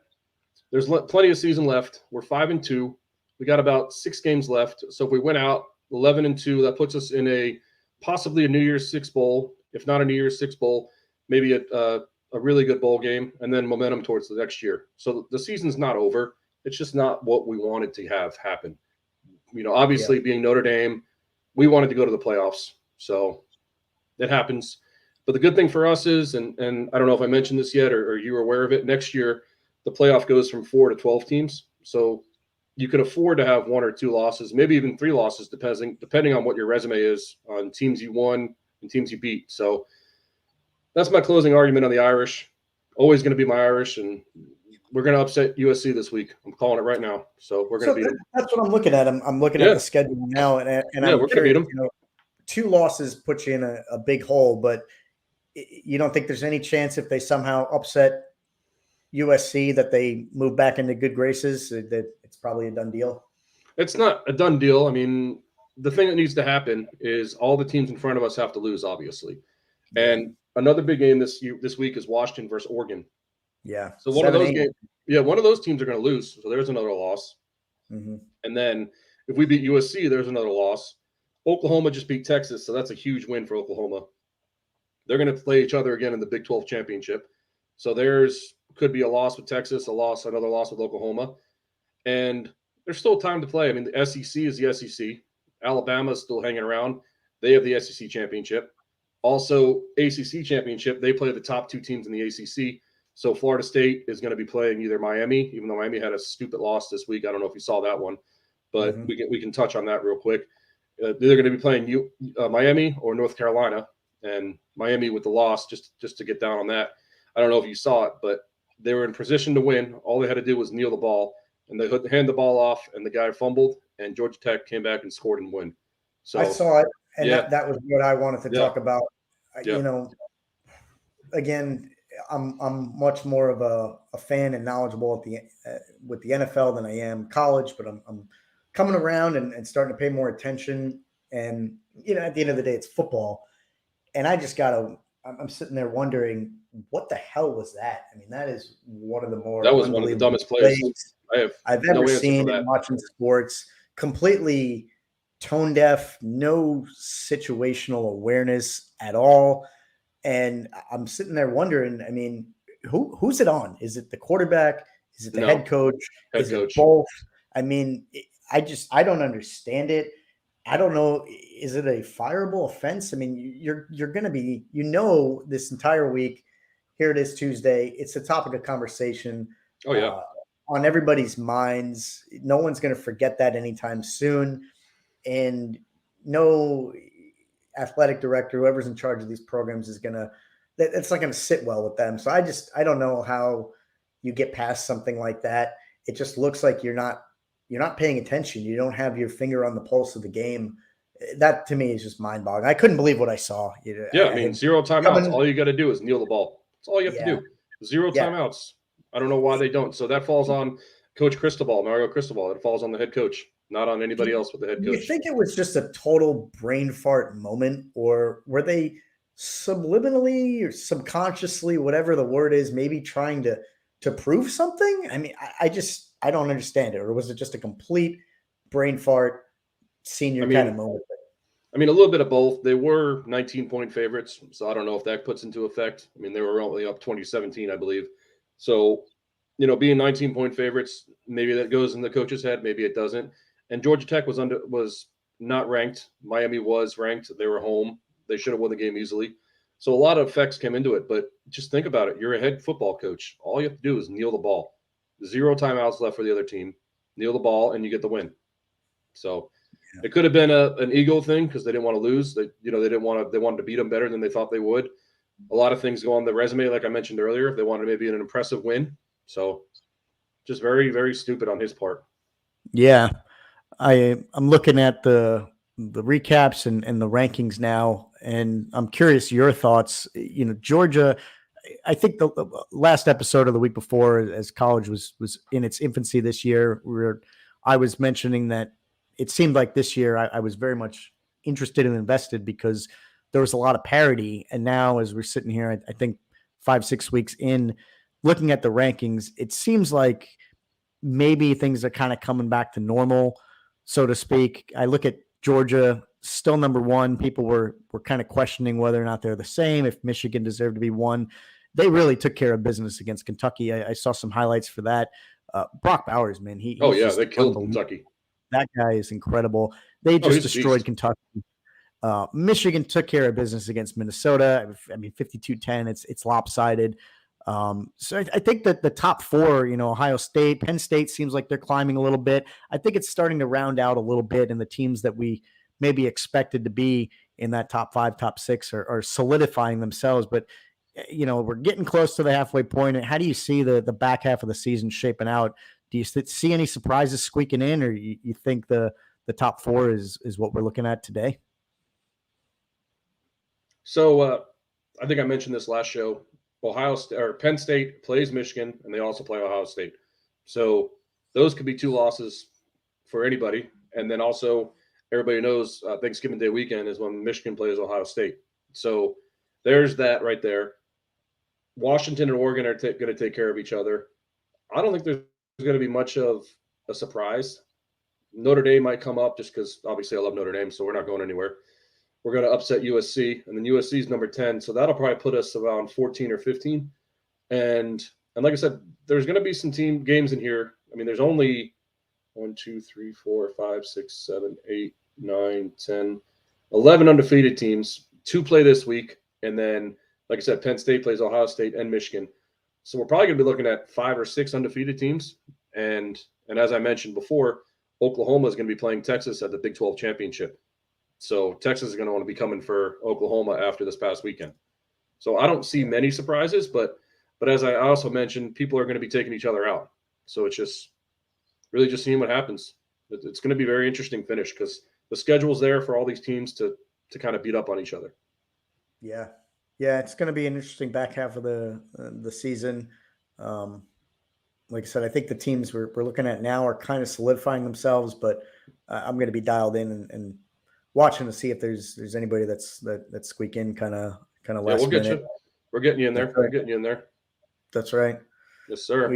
Speaker 3: there's plenty of season left. We're 5-2. We got about 6 games left. So if we went out 11-2, that puts us in possibly a New Year's Six bowl. If not a New Year's Six bowl, maybe a really good bowl game, and then momentum towards the next year. So the season's not over. It's just not what we wanted to have happen. Obviously being Notre Dame, we wanted to go to the playoffs. So it happens. But the good thing for us is, and I don't know if I mentioned this yet or you were aware of it, next year the playoff goes from 4 to 12 teams. So you can afford to have 1 or 2 losses, maybe even 3 losses, depending on what your resume is on teams you won and teams you beat. So that's my closing argument on the Irish. Always going to be my Irish, and we're going to upset USC this week. I'm calling it right now. So we're going to beat them.
Speaker 2: That's what I'm looking at. I'm looking at the schedule now, and I'm
Speaker 3: we're going to beat them.
Speaker 2: 2 losses put you in a big hole, but you don't think there's any chance if they somehow upset USC that they move back into good graces, that it's probably a done deal?
Speaker 3: It's not a done deal. I mean, the thing that needs to happen is all the teams in front of us have to lose, obviously. And another big game this week is Washington versus Oregon.
Speaker 2: Yeah.
Speaker 3: So one of those teams are going to lose. So there's another loss.
Speaker 2: Mm-hmm.
Speaker 3: And then if we beat USC, there's another loss. Oklahoma just beat Texas, so that's a huge win for Oklahoma. They're going to play each other again in the Big 12 championship. So could be a loss with Texas, another loss with Oklahoma. And there's still time to play. I mean, the SEC is the SEC. Alabama is still hanging around. They have the SEC championship. Also, ACC championship, they play the top 2 teams in the ACC. So Florida State is going to be playing either Miami, even though Miami had a stupid loss this week. I don't know if you saw that one, but we can touch on that real quick. They're going to be playing Miami or North Carolina, and Miami with the loss, just to get down on that. I don't know if you saw it, but they were in position to win. All they had to do was kneel the ball, and they hand the ball off, and the guy fumbled, and Georgia Tech came back and scored and win. So
Speaker 2: I saw it, and that was what I wanted to talk about.
Speaker 3: Yeah.
Speaker 2: You know, again, I'm much more of a fan and knowledgeable with the NFL than I am college, but I'm coming around and starting to pay more attention. And at the end of the day, it's football, and I just I'm sitting there wondering, what the hell was that? I mean, that is one of the more
Speaker 3: that was one of the dumbest plays
Speaker 2: I've ever seen in watching sports. Completely tone deaf, no situational awareness at all. And I'm sitting there wondering, I mean, who's it on? Is it the quarterback? Is it the head coach? Is it both? I mean, I don't understand it. I don't know. Is it a fireable offense? I mean, you're going to be, this entire week, here it is Tuesday. It's a topic of conversation.
Speaker 3: Oh, yeah.
Speaker 2: On everybody's minds. No one's going to forget that anytime soon. And no athletic director, whoever's in charge of these programs, it's not going to sit well with them. So I don't know how you get past something like that. It just looks like you're not paying attention. You don't have your finger on the pulse of the game. That to me is just mind boggling. I couldn't believe what I saw.
Speaker 3: I mean, 0 timeouts. All you got to do is kneel the ball. That's all you have to do. 0 timeouts. I don't know why they don't. So that falls on Coach Cristobal, Mario Cristobal. It falls on the head coach, not on anybody else with the head coach.
Speaker 2: Do you think it was just a total brain fart moment, or were they subliminally or subconsciously, whatever the word is, maybe trying to prove something? I mean, I don't understand it. Or was it just a complete brain fart senior kind of moment?
Speaker 3: I mean, a little bit of both. They were 19-point favorites, so I don't know if that puts into effect. I mean, they were only up 2017, I believe. So, being 19-point favorites, maybe that goes in the coach's head, maybe it doesn't. And Georgia Tech was not ranked. Miami was ranked. They were home. They should have won the game easily. So a lot of effects came into it. But just think about it. You're a head football coach. All you have to do is kneel the ball. 0 timeouts left for the other team. Kneel the ball, and you get the win. So it could have been an ego thing because they didn't want to lose. They wanted to beat them better than they thought they would. A lot of things go on the resume, like I mentioned earlier. They wanted maybe an impressive win. So just very, very stupid on his part.
Speaker 2: Yeah. I'm looking at the recaps and the rankings now, and I'm curious your thoughts. Georgia, I think the last episode of the week before, as college was in its infancy this year, I was mentioning that it seemed like this year I was very much interested and invested because there was a lot of parity. And now as we're sitting here, I think 5-6 weeks in, looking at the rankings, it seems like maybe things are kind of coming back to normal, so to speak. I look at Georgia, still number 1. People were kind of questioning whether or not they're the same, if Michigan deserved to be 1. They really took care of business against Kentucky. I saw some highlights for that. Brock Bowers, man, they killed
Speaker 3: Kentucky.
Speaker 2: That guy is incredible. They just destroyed Kentucky. Michigan took care of business against Minnesota. I mean, 52-10. It's lopsided. So I think that the top 4, Ohio State, Penn State seems like they're climbing a little bit. I think it's starting to round out a little bit, and the teams that we maybe expected to be in that top 5, top 6 are solidifying themselves. But, we're getting close to the halfway point. How do you see the back half of the season shaping out? Do you see any surprises squeaking in, or you think the top 4 is what we're looking at today?
Speaker 3: So I think I mentioned this last show. Penn State plays Michigan, and they also play Ohio State. So those could be 2 losses for anybody. And then also everybody knows Thanksgiving Day weekend is when Michigan plays Ohio State. So there's that right there. Washington and Oregon are going to take care of each other. I don't think there's going to be much of a surprise. Notre Dame might come up just because obviously I love Notre Dame, so we're not going anywhere. we're going to upset USC, and then USC is number 10. So that'll probably put us around 14 or 15. And like I said, there's going to be some team games in here. I mean, there's only 1, 2, 3, 4, 5, 6, 7, 8, 9, 10, 11 undefeated teams. 2 play this week. And then, like I said, Penn State plays Ohio State and Michigan. So we're probably going to be looking at 5 or 6 undefeated teams. And as I mentioned before, Oklahoma is going to be playing Texas at the Big 12 championship. So Texas is going to want to be coming for Oklahoma after this past weekend. So I don't see many surprises, but as I also mentioned, people are going to be taking each other out. So it's just really just seeing what happens. It's going to be a very interesting finish because the schedule's there for all these teams to kind of beat up on each other.
Speaker 2: Yeah. Yeah, it's going to be an interesting back half of the season. Like I said, I think the teams we're looking at now are kind of solidifying themselves, but I'm going to be dialed in and watching to see if there's anybody that's squeak in kind of last
Speaker 3: we'll get
Speaker 2: minute.
Speaker 3: you. We're getting you in there.
Speaker 2: That's right.
Speaker 3: We're getting you in there.
Speaker 2: That's right.
Speaker 3: Yes, sir.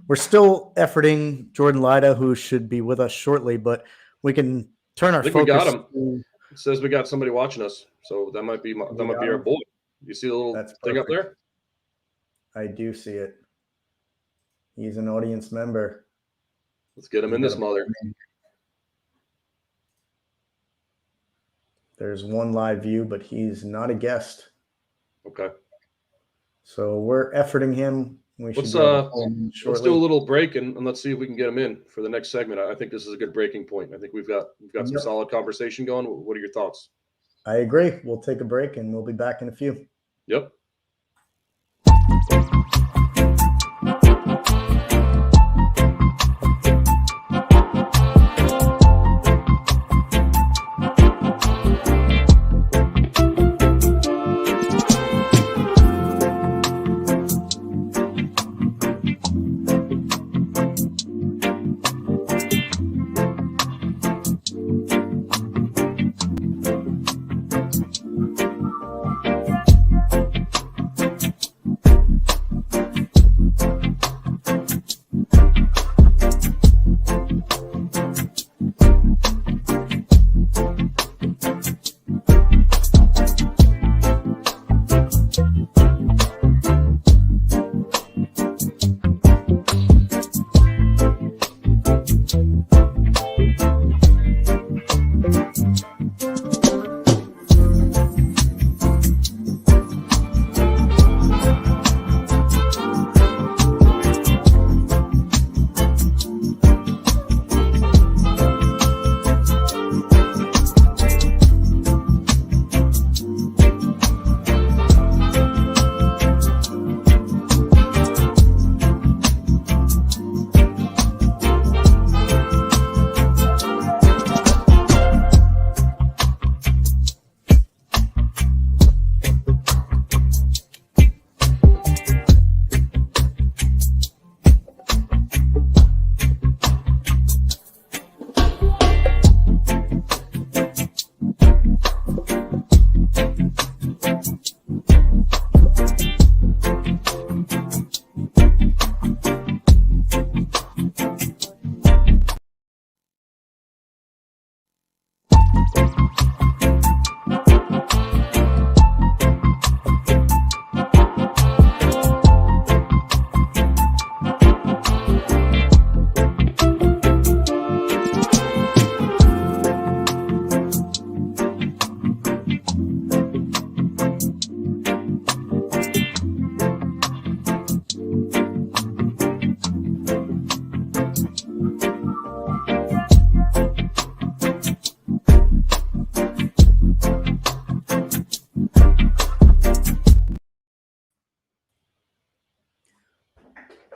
Speaker 2: We're still efforting Jordan Lyda, who should be with us shortly, but we can turn our focus.
Speaker 3: We got him. It says we got somebody watching us, so that might be our boy. You see the little thing up there?
Speaker 2: I do see it. He's an audience member.
Speaker 3: Let's get him in this mother.
Speaker 2: There's one live view, but he's not a guest.
Speaker 3: Okay.
Speaker 2: So we're efforting him.
Speaker 3: Let's do a little break and let's see if we can get him in for the next segment. I think this is a good breaking point. I think we've got some solid conversation going. What are your thoughts?
Speaker 2: I agree. We'll take a break and we'll be back in a few.
Speaker 3: Yep.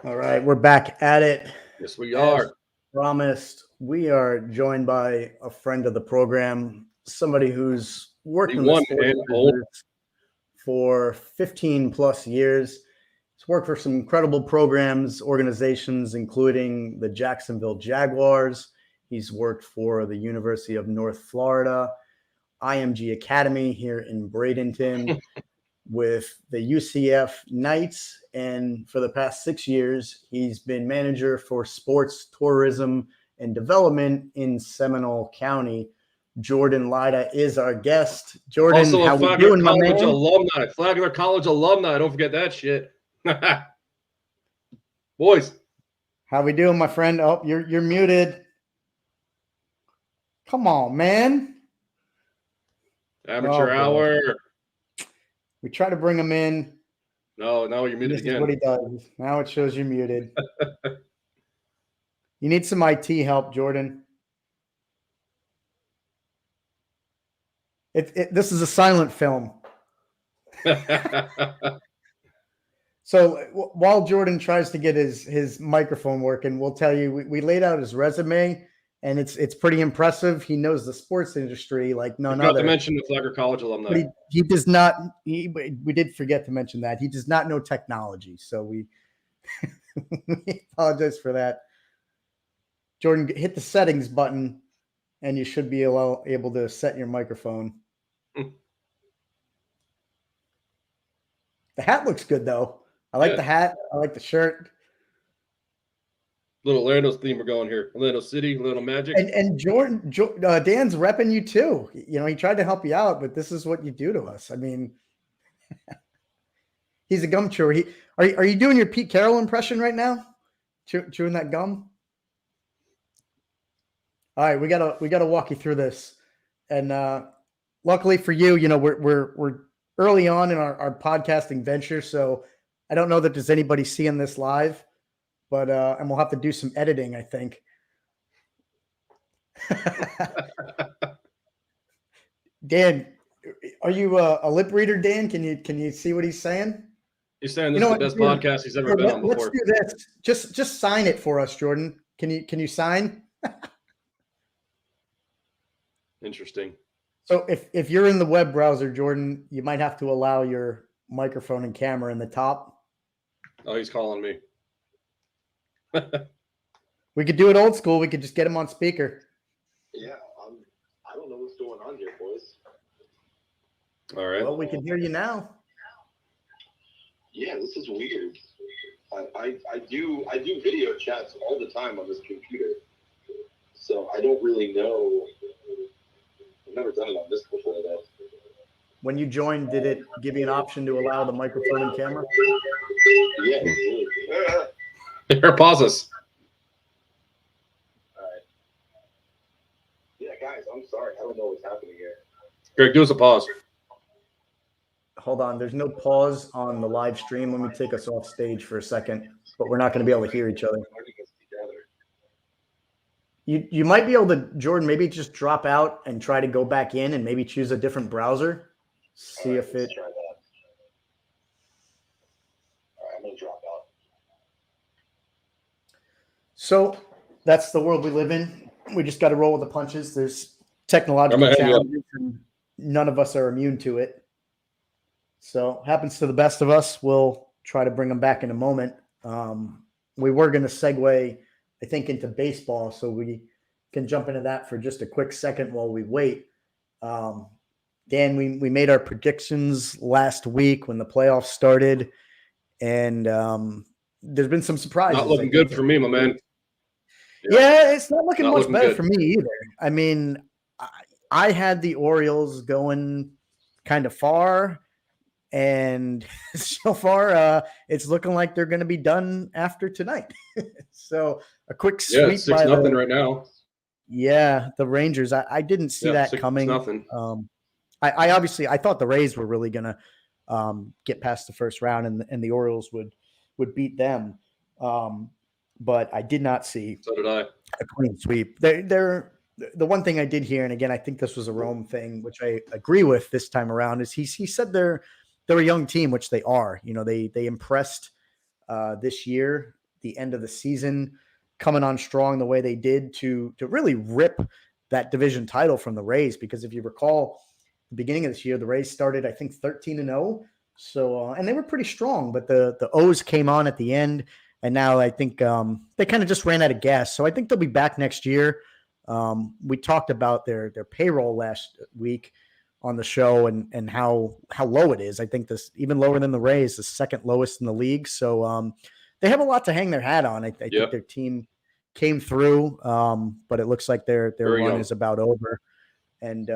Speaker 2: All right, we're back at it.
Speaker 3: Yes, we are.
Speaker 2: As promised, we are joined by a friend of the program, somebody who's worked in the sports business for 15 plus years. He's worked for some incredible programs, organizations, including the Jacksonville Jaguars. He's worked for the University of North Florida, IMG Academy here in Bradenton, with the UCF Knights. And for the past 6 years, he's been manager for sports, tourism, and development in Seminole County. Jordan Lida is our guest. Jordan,
Speaker 3: Also
Speaker 2: how
Speaker 3: a
Speaker 2: we
Speaker 3: Flagler
Speaker 2: doing, my
Speaker 3: College
Speaker 2: man?
Speaker 3: alumni. Flagler College alumni. Don't forget that shit. Boys.
Speaker 2: How we doing, my friend? Oh, you're muted. Come on, man.
Speaker 3: Amateur
Speaker 2: Oh,
Speaker 3: hour.
Speaker 2: We try to bring him in.
Speaker 3: No, now you're muted
Speaker 2: This
Speaker 3: again.
Speaker 2: is what he does. Now it shows you're muted. You need some IT help, Jordan. This is a silent film. So while Jordan tries to get his microphone working, we'll tell you we laid out his resume, and it's pretty impressive. He knows the sports industry like none
Speaker 3: Forgot
Speaker 2: other.
Speaker 3: to mention the Flagler College alumni.
Speaker 2: But he does not. We did forget to mention that he does not know technology. So we we apologize for that. Jordan, hit the settings button, and you should be able to set your microphone. The hat looks good, though. I like the hat. I like the shirt.
Speaker 3: Little Orlando's theme we're going here. Orlando City, Orlando Magic.
Speaker 2: And Jordan, Dan's repping you too. You know, he tried to help you out, but this is what you do to us. I mean, he's a gum chewer. Are you doing your Pete Carroll impression right now? Chewing that gum? All right, we gotta walk you through this. And luckily for you, you know, we're early on in our podcasting venture, so I don't know that there's anybody seeing this live, but and we'll have to do some editing, I think. Dan, are you a lip reader, Dan? Can you see what he's saying?
Speaker 3: He's saying this is the best podcast he's ever been on before.
Speaker 2: Let's do this. Just sign it for us, Jordan. Can you sign?
Speaker 3: Interesting.
Speaker 2: So if you're in the web browser, Jordan, you might have to allow your microphone and camera in the top.
Speaker 3: Oh, he's calling me.
Speaker 2: We could do it old school. We could just get him on speaker.
Speaker 1: Yeah, I don't know what's going on here, boys.
Speaker 3: All right.
Speaker 2: Well, we can hear you now.
Speaker 1: Yeah, this is weird. I do video chats all the time on this computer, so I don't really know. I've never done it on this before, though.
Speaker 2: When you joined, did it give you an option to allow the microphone and camera?
Speaker 1: Yeah, it did.
Speaker 3: Here, pause us.
Speaker 1: All right. Yeah, guys, I'm sorry. I don't know what's happening here.
Speaker 3: Greg, do us a pause.
Speaker 2: Hold on. There's no pause on the live stream. Let me take us off stage for a second, but we're not going to be able to hear each other. You might be able to, Jordan, maybe just drop out and try to go back in and maybe choose a different browser. See if it.
Speaker 1: Let's try that. All right, I'm going to drop out.
Speaker 2: So that's the world we live in. We just got to roll with the punches. There's technological challenges, and none of us are immune to it. So happens to the best of us. We'll try to bring them back in a moment. We were going to segue, I think, into baseball, so we can jump into that for just a quick second while we wait. Dan, we made our predictions last week when the playoffs started, and there's been some surprises.
Speaker 3: Not looking good for me, my man.
Speaker 2: Yeah, it's not looking much better
Speaker 3: good
Speaker 2: for me either. I mean, I had the Orioles going kind of far, and so far it's looking like they're going to be done after tonight. So a quick sweep.
Speaker 3: Yeah, 6-0 right now.
Speaker 2: Yeah, the Rangers. I didn't see that coming.
Speaker 3: 6-0.
Speaker 2: I obviously I thought the Rays were really going to get past the first round, and the Orioles would beat them. But I did not see.
Speaker 3: So did I.
Speaker 2: A clean sweep. They're the one thing I did hear, and again, I think this was a Rome thing, which I agree with this time around, is he said they're a young team, which they are. You know, they impressed this year, the end of the season, coming on strong the way they did to really rip that division title from the Rays. Because if you recall, the beginning of this year, the Rays started, I think, 13-0. So, and they were pretty strong, but the O's came on at the end. And now I think they kind of just ran out of gas. So I think they'll be back next year. We talked about their payroll last week on the show and how low it is. I think this even lower than the Rays, the second lowest in the league. So they have a lot to hang their hat on. I think their team came through, but it looks like their run is about over. And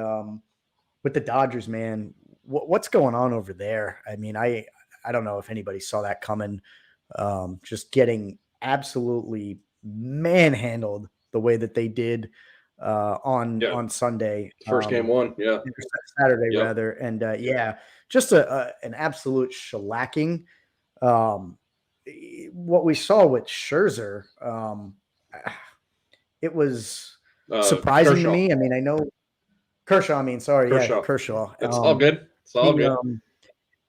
Speaker 2: with the Dodgers, man, what's going on over there? I mean, I don't know if anybody saw that coming. Just getting absolutely manhandled the way that they did on Sunday.
Speaker 3: First game won, yeah.
Speaker 2: Saturday rather, and just an absolute shellacking. What we saw with Scherzer, it was surprising to me. I mean, I know Kershaw. Kershaw.
Speaker 3: It's all good. It's all good.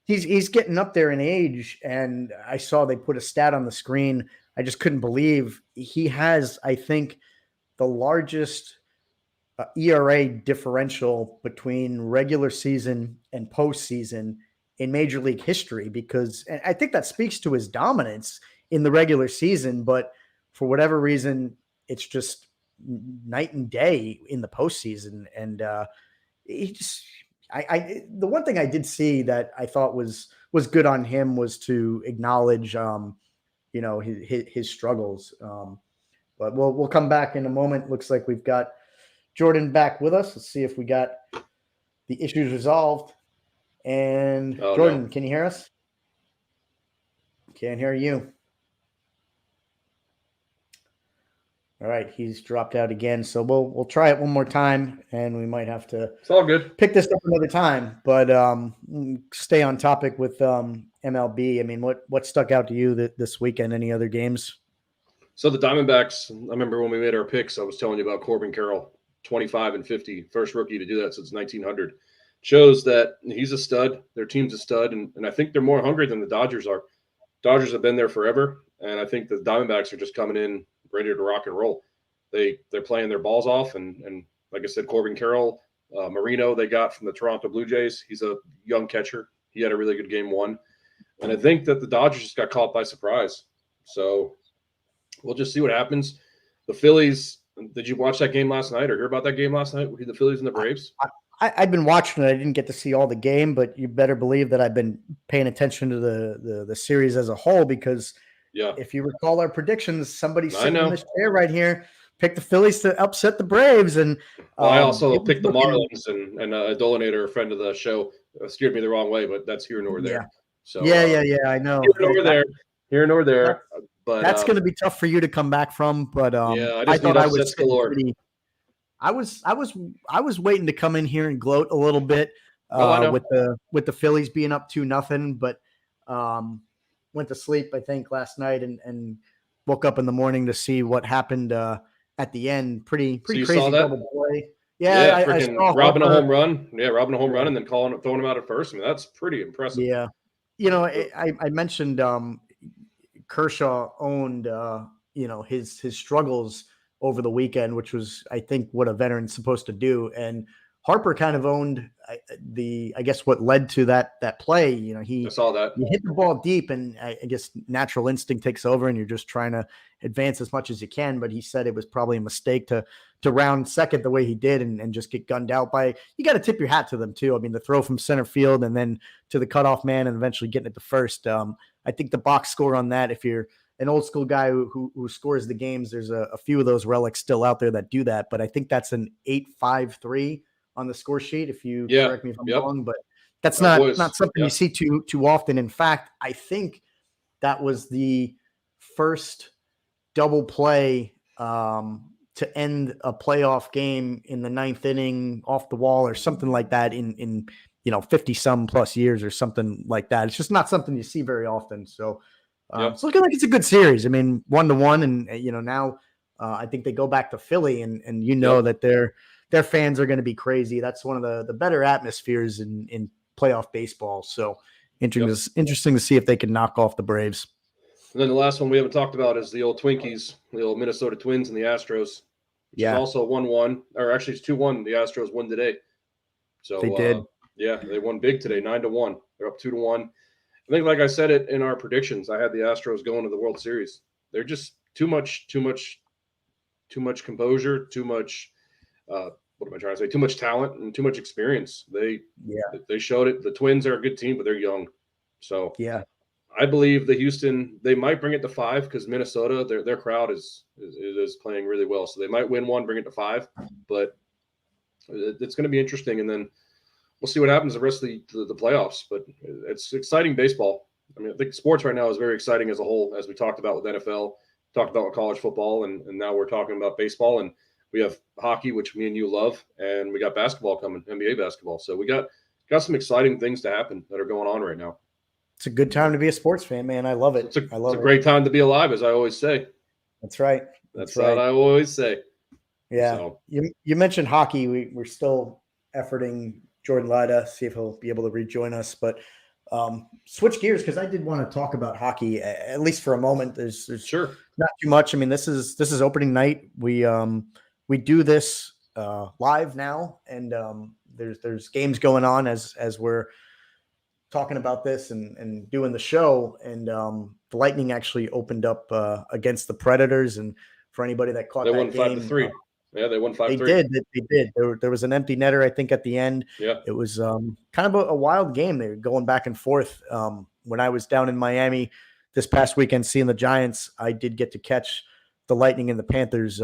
Speaker 2: He's getting up there in age, and I saw they put a stat on the screen. I just couldn't believe he has, I think, the largest ERA differential between regular season and postseason in Major League history, because and I think that speaks to his dominance in the regular season, but for whatever reason, it's just night and day in the postseason. And he just, the one thing I did see that I thought was good on him was to acknowledge, his struggles. But we'll come back in a moment. Looks like we've got Jordan back with us. Let's see if we got the issues resolved. And Jordan, Can you hear us? Can't hear you. All right, he's dropped out again. So we'll try it one more time, and we might have to.
Speaker 3: It's all good.
Speaker 2: Pick this up another time, but stay on topic with MLB. I mean, what stuck out to you this weekend? Any other games?
Speaker 3: So the Diamondbacks. I remember when we made our picks, I was telling you about Corbin Carroll, 25 and 50, first rookie to do that since 1900. Shows that he's a stud. Their team's a stud, and I think they're more hungry than the Dodgers are. Dodgers have been there forever, and I think the Diamondbacks are just coming in ready to rock and roll. They're playing their balls off, and like I said, Corbin Carroll, Marino they got from the Toronto Blue Jays. He's a young catcher. He had a really good game one, and I think that the Dodgers just got caught by surprise. So we'll just see what happens. The Phillies. Did you watch that game last night or hear about that game last night? The Phillies and the Braves.
Speaker 2: I've been watching it. I didn't get to see all the game, but you better believe that I've been paying attention to the series as a whole, because if you recall our predictions, somebody sitting in this chair right here picked the Phillies to upset the Braves. And
Speaker 3: I also picked the Marlins, and Dolinator, a friend of the show, steered me the wrong way, but that's here nor there. So
Speaker 2: I know.
Speaker 3: Here nor there. But
Speaker 2: that's going to be tough for you to come back from. But
Speaker 3: I thought I was galore.
Speaker 2: I was waiting to come in here and gloat a little bit with the Phillies being up 2-0, but went to sleep I think last night and woke up in the morning to see what happened at the end. Pretty crazy double play. Yeah,
Speaker 3: I saw robbing a home run. Yeah, robbing a home run and then throwing him out at first. I mean, that's pretty impressive.
Speaker 2: Yeah, I mentioned Kershaw owned his struggles over the weekend, which was, I think, what a veteran's supposed to do. And Harper kind of owned I guess what led to that play. I saw that. You hit the ball deep, and I guess natural instinct takes over, and you're just trying to advance as much as you can. But he said it was probably a mistake to round second the way he did and just get gunned out by. You got to tip your hat to them too. I mean, the throw from center field and then to the cutoff man and eventually getting it to first. I think the box score on that, if you're an old school guy who scores the games, there's a few of those relics still out there that do that. But I think that's an 8.53 on the score sheet. If you correct me if I'm wrong, but that's not something you see too often. In fact, I think that was the first double play to end a playoff game in the ninth inning off the wall or something like that in 50 some plus years or something like that. It's just not something you see very often. So it's looking like it's a good series. I mean, 1-1, and now I think they go back to Philly, and that their fans are going to be crazy. That's one of the better atmospheres in playoff baseball. So interesting to see if they can knock off the Braves.
Speaker 3: And then the last one we haven't talked about is the old Twinkies, the old Minnesota Twins and the Astros. Which is also 1-1, or actually it's 2-1. The Astros won today. So
Speaker 2: they did.
Speaker 3: They won big today, 9-1. They're up 2-1. I think, like I said it in our predictions, I had the Astros going to the World Series. They're just too much composure, too much. What am I trying to say? Too much talent and too much experience. They showed it. The Twins are a good team, but they're young. So I believe the Houston, they might bring it to 5 because Minnesota, their crowd is playing really well. So they might win one, bring it to 5. But It's going to be interesting, and then we'll see what happens the rest of the playoffs. But it's exciting baseball. I mean, I think sports right now is very exciting as a whole, as we talked about with NFL, talked about with college football, and now we're talking about baseball, and we have hockey, which me and you love, and we got basketball coming, NBA basketball. So we got some exciting things to happen that are going on right now.
Speaker 2: It's a good time to be a sports fan, man. I love it.
Speaker 3: It's a great time to be alive, as I always say.
Speaker 2: That's right.
Speaker 3: That's what I always say.
Speaker 2: Yeah. So. You mentioned hockey. We're still efforting Jordan Lida, see if he'll be able to rejoin us. But switch gears, because I did want to talk about hockey, at least for a moment. There's
Speaker 3: sure
Speaker 2: not too much. I mean, this is opening night. We do this live now, and there's games going on as we're talking about this and doing the show. And the Lightning actually opened up against the Predators, and for anybody that caught that game,
Speaker 3: they won 5-3. Yeah, they won 5-3.
Speaker 2: They did. There was an empty netter, I think, at the end.
Speaker 3: Yeah,
Speaker 2: it was kind of a wild game. They were going back and forth. When I was down in Miami this past weekend seeing the Giants, I did get to catch the Lightning and the Panthers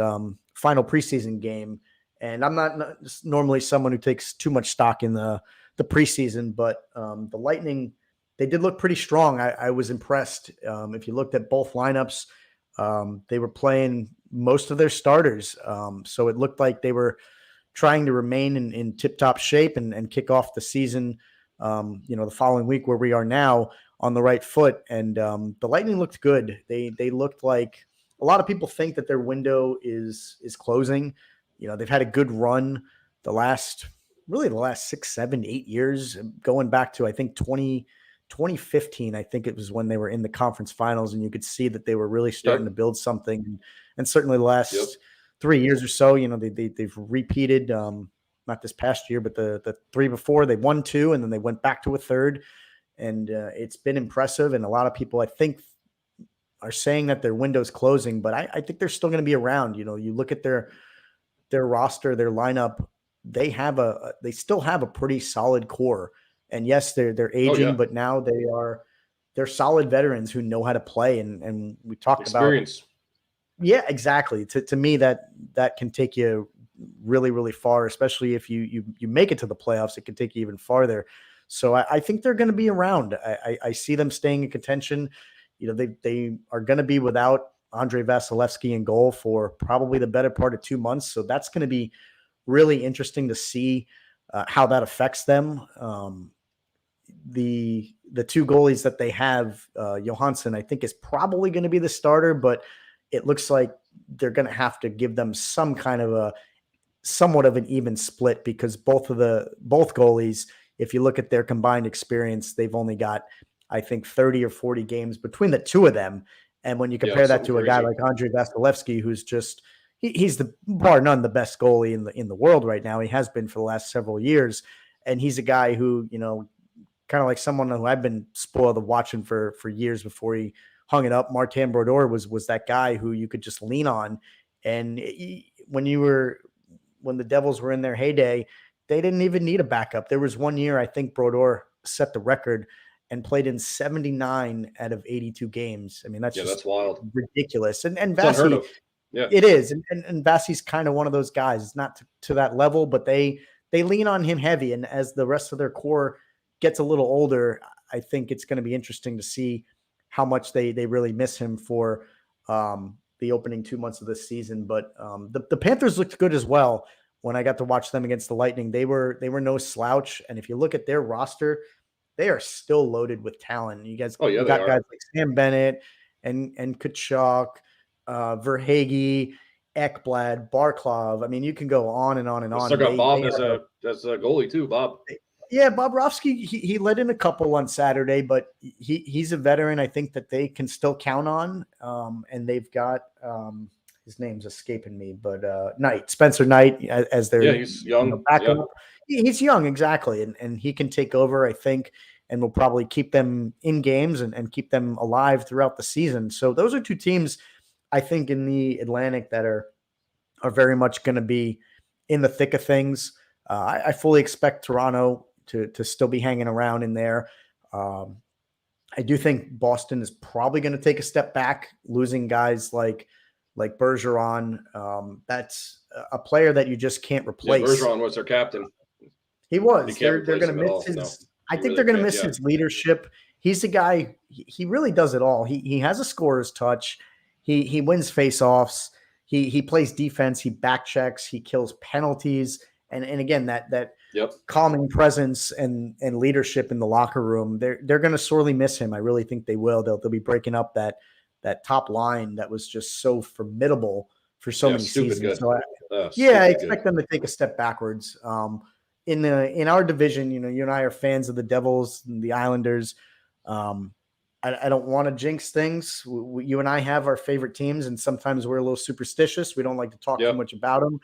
Speaker 2: final preseason game. And I'm not normally someone who takes too much stock in the preseason, but the Lightning, they did look pretty strong. I was impressed. If you looked at both lineups, they were playing most of their starters. So it looked like they were trying to remain in tip-top shape and kick off the season, the following week where we are now on the right foot. And the Lightning looked good. They looked like a lot of people think that their window is closing. They've had a good run the last 6, 7, 8 years, going back to, I think, 2015, I think it was when they were in the conference finals, and you could see that they were really starting to build something. And certainly the last 3 years or so, they've repeated, not this past year, but the three before. They won 2, and then they went back to a third. And it's been impressive. And a lot of people, I think, are saying that their window's closing, but I think they're still going to be around. You look at their roster, their lineup, they still have a pretty solid core. And yes, they're aging, but now they're solid veterans who know how to play. And we talked
Speaker 3: experience.
Speaker 2: About yeah, exactly. To me, that can take you really, really far, especially if you make it to the playoffs. It can take you even farther. So I think they're going to be around. I see them staying in contention. They are going to be without Andrei Vasilevsky in goal for probably the better part of 2 months. So that's going to be really interesting to see how that affects them. The two goalies that they have, Johansson, I think, is probably going to be the starter, but it looks like they're going to have to give them some kind of somewhat of an even split, because both goalies, if you look at their combined experience, they've only got, I think, 30 or 40 games between the two of them. And when you compare that to a guy like Andrei Vasilevsky, who's just, he's the bar none the best goalie in the world right now. He has been for the last several years. And he's a guy who, kind of like someone who I've been spoiled of watching for years before he hung it up. Martin Brodeur was that guy who you could just lean on. And when the Devils were in their heyday, they didn't even need a backup. There was one year, I think Brodeur set the record and played in 79 out of 82 games. I mean, that's
Speaker 3: wild,
Speaker 2: ridiculous. And Vasi, it is. And Vasi's kind of one of those guys. It's not to that level, but they lean on him heavy. And as the rest of their core gets a little older, I think it's going to be interesting to see how much they really miss him for the opening 2 months of this season. But the Panthers looked good as well. When I got to watch them against the Lightning, they were no slouch. And if you look at their roster, they are still loaded with talent. You guys got guys like Sam Bennett and Tkachuk, Verhaeghe, Ekblad, Barkov. I mean, you can go on and on and on.
Speaker 3: Still got Bob as a goalie too, Bob.
Speaker 2: Yeah, Bobrovsky, he let in a couple on Saturday, but he's a veteran I think that they can still count on. And they've got his name's escaping me, but Spencer Knight as their
Speaker 3: he's young
Speaker 2: backup. Yeah. He's young, exactly, and he can take over, I think, and will probably keep them in games and keep them alive throughout the season. So those are two teams I think in the Atlantic that are very much going to be in the thick of things. I fully expect Toronto to still be hanging around in there. I do think Boston is probably going to take a step back, losing guys like like Bergeron. That's a player that you just can't
Speaker 3: Yeah,
Speaker 2: replace.
Speaker 3: Bergeron was their captain.
Speaker 2: He
Speaker 3: You
Speaker 2: was.
Speaker 3: can't
Speaker 2: They're
Speaker 3: replace
Speaker 2: going to
Speaker 3: him at
Speaker 2: miss
Speaker 3: all.
Speaker 2: his.
Speaker 3: No,
Speaker 2: I
Speaker 3: you
Speaker 2: think
Speaker 3: really
Speaker 2: they're going to
Speaker 3: can't.
Speaker 2: miss
Speaker 3: Yeah.
Speaker 2: his leadership. He's a guy. He really does it all. He has a scorer's touch. He wins faceoffs. He plays defense. He back checks. He kills penalties. And again, that
Speaker 3: Yep.
Speaker 2: calming presence and leadership in the locker room. They're going to sorely miss him. I really think they will. They'll be breaking up that top line that was just so formidable for so many
Speaker 3: stupid
Speaker 2: seasons.
Speaker 3: good.
Speaker 2: So I
Speaker 3: Stupid
Speaker 2: expect them to take a step backwards. In our division, you and I are fans of the Devils and the Islanders. I don't want to jinx things. You and I have our favorite teams, and sometimes we're a little superstitious. We don't like to talk too much about them,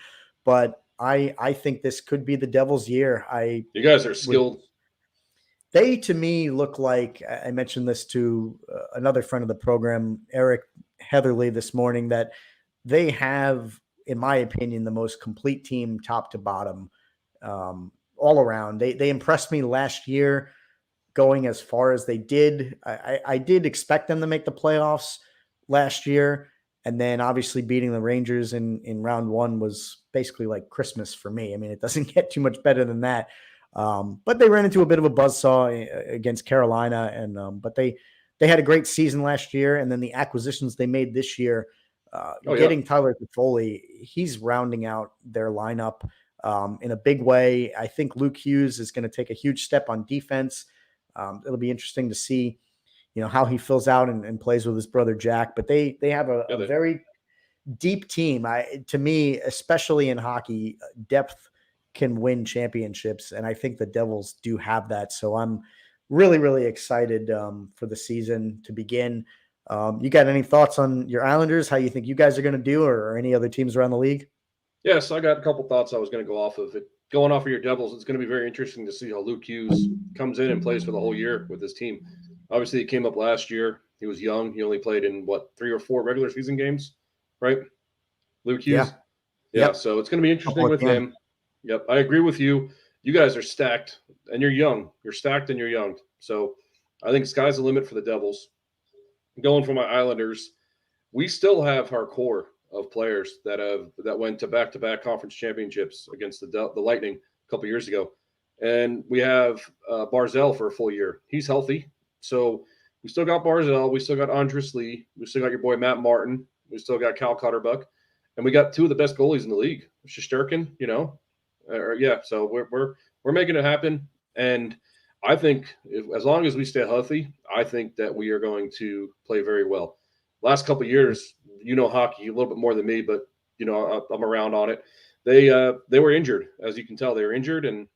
Speaker 2: but I think this could be the Devils' year.
Speaker 3: You guys are skilled.
Speaker 2: They, to me, look like, I mentioned this to another friend of the program, Eric Heatherly, this morning, that they have, in my opinion, the most complete team top to bottom, all around. They impressed me last year going as far as they did. I did expect them to make the playoffs last year. And then obviously beating the Rangers in round one was basically like Christmas for me. I mean, it doesn't get too much better than that. But they ran into a bit of a buzzsaw against Carolina, and but they had a great season last year, and then the acquisitions they made this year, getting Tyler Toffoli, he's rounding out their lineup in a big way. I think Luke Hughes is going to take a huge step on defense. It'll be interesting to see, how he fills out and plays with his brother Jack. But they have a very deep team. To me, especially in hockey, depth can win championships, and I think the Devils do have that. So I'm really, really excited for the season to begin. You got any thoughts on your Islanders, how you think you guys are going to do, or any other teams around the league?
Speaker 3: Yes, I got a couple thoughts I was going to go off of it. Going off of your Devils, it's going to be very interesting to see how Luke Hughes comes in and plays for the whole year with his team. Obviously, he came up last year. He was young. He only played in, 3 or 4 regular season games, right? Luke Hughes? Yeah. Yep. So it's going to be interesting with him. Yep, I agree with you. You guys are stacked, and you're young. You're stacked and you're young. So I think sky's the limit for the Devils. Going for my Islanders, we still have our core of players that went to back-to-back conference championships against the Lightning a couple years ago. And we have Barzal for a full year. He's healthy. So we still got Barzal. We still got Andres Lee. We still got your boy Matt Martin. We still got Cal Clutterbuck. And we got 2 of the best goalies in the league. Shesterkin, so we're making it happen. And I think as long as we stay healthy, I think that we are going to play very well. Last couple of years, hockey a little bit more than me, but I'm around on it. They were injured, as you can tell. They were injured, and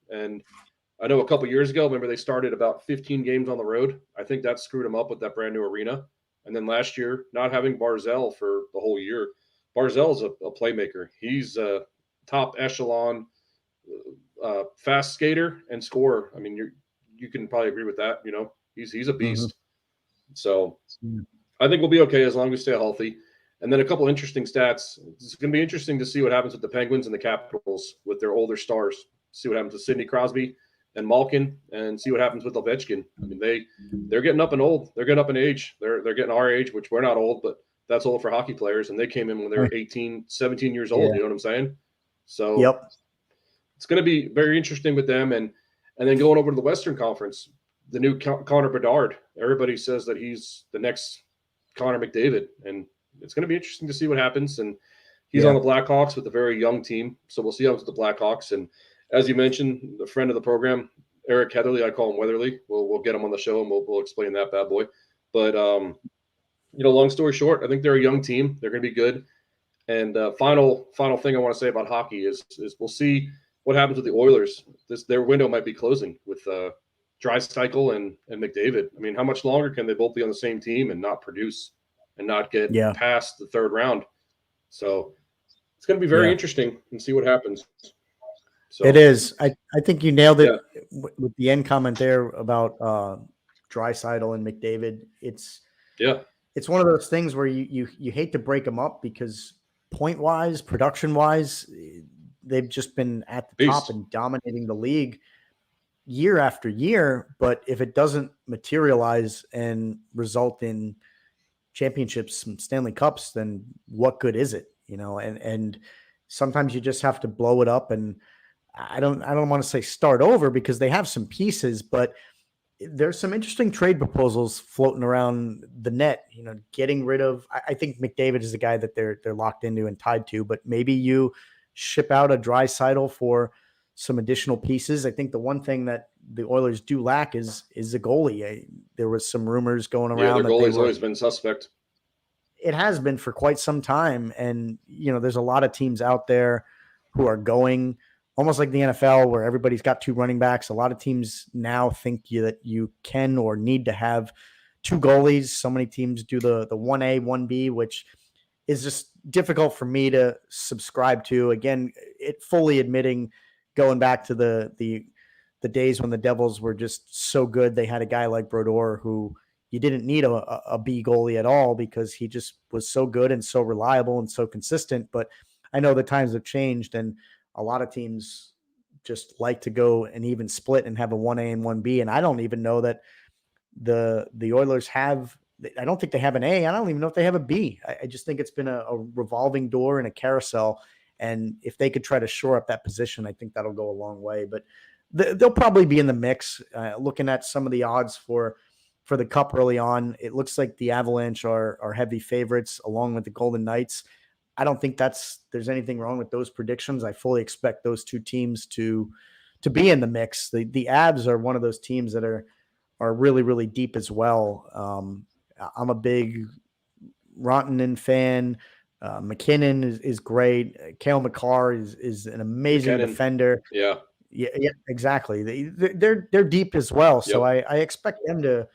Speaker 3: I know a couple of years ago, remember they started about 15 games on the road. I think that screwed them up with that brand new arena. And then last year, not having Barzal for the whole year. Barzal's a playmaker. He's a top echelon fast skater and scorer. I mean, you can probably agree with that. He's a beast. Mm-hmm. So I think we'll be okay as long as we stay healthy. And then a couple interesting stats. It's going to be interesting to see what happens with the Penguins and the Capitals with their older stars. See what happens with Sidney Crosby and Malkin, and see what happens with Ovechkin. I mean, they're getting up and old. They're getting up in age. They're getting our age, which we're not old, but that's old for hockey players. And they came in when they were 18, 17 years old. Yeah. You know what I'm saying? So it's going to be very interesting with them. And then going over to the Western Conference, the new Connor Bedard. Everybody says that he's the next Connor McDavid, and it's going to be interesting to see what happens. And he's on the Blackhawks with a very young team, so we'll see how it's with the Blackhawks. And as you mentioned, the friend of the program, Eric Heatherly, I call him Weatherly. We'll get him on the show and we'll explain that bad boy. But long story short, I think they're a young team. They're going to be good. And final thing I want to say about hockey is we'll see what happens with the Oilers. Their window might be closing with Draisaitl and McDavid. I mean, how much longer can they both be on the same team and not produce and not get past the third round? So it's going to be very interesting and see what happens. So,
Speaker 2: it is. I think you nailed it with the end comment there about Draisaitl and McDavid. It's one of those things where you hate to break them up because point-wise, production-wise, they've just been at the top and dominating the league year after year. But if it doesn't materialize and result in championships, some Stanley Cups, then what good is it? And sometimes you just have to blow it up. And I don't want to say start over, because they have some pieces, but there's some interesting trade proposals floating around the net, getting rid of, I think McDavid is the guy that they're locked into and tied to, but maybe you ship out a Draisaitl for some additional pieces. I think the one thing that the Oilers do lack is a goalie. There was some rumors going around.
Speaker 3: Yeah, their goalie's always been suspect.
Speaker 2: It has been for quite some time. And, there's a lot of teams out there who are going almost like the NFL, where everybody's got two running backs. A lot of teams now think that you can or need to have two goalies. So many teams do the 1A, 1B, which is just difficult for me to subscribe to. Again, it fully admitting, going back to the days when the Devils were just so good, they had a guy like Brodeur who you didn't need a B goalie at all, because he just was so good and so reliable and so consistent. But I know the times have changed, and a lot of teams just like to go an even split and have a 1A and 1B. And I don't even know that the Oilers have, I don't think they have an A. I don't even know if they have a B. I just think it's been a revolving door and a carousel. And if they could try to shore up that position, I think that'll go a long way. But they'll probably be in the mix. Looking at some of the odds for the Cup early on, it looks like the Avalanche are heavy favorites along with the Golden Knights. I don't think there's anything wrong with those predictions. I fully expect those two teams to be in the mix. The Avs are one of those teams that are really, really deep as well. I'm a big Rantanen fan. McKinnon is great. Cale Makar is an amazing defender.
Speaker 3: Yeah,
Speaker 2: exactly. They're deep as well. So I expect them to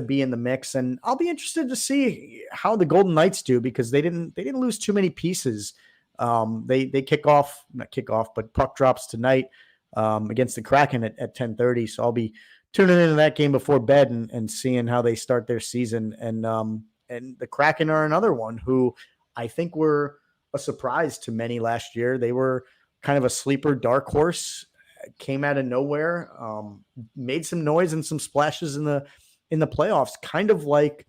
Speaker 2: be in the mix, and I'll be interested to see how the Golden Knights do, because they didn't lose too many pieces. They but puck drops tonight against the Kraken at 10:30. So I'll be tuning into that game before bed and seeing how they start their season. And the Kraken are another one who I think were a surprise to many last year. They were kind of a sleeper dark horse, came out of nowhere, made some noise and some splashes in the playoffs. Kind of like,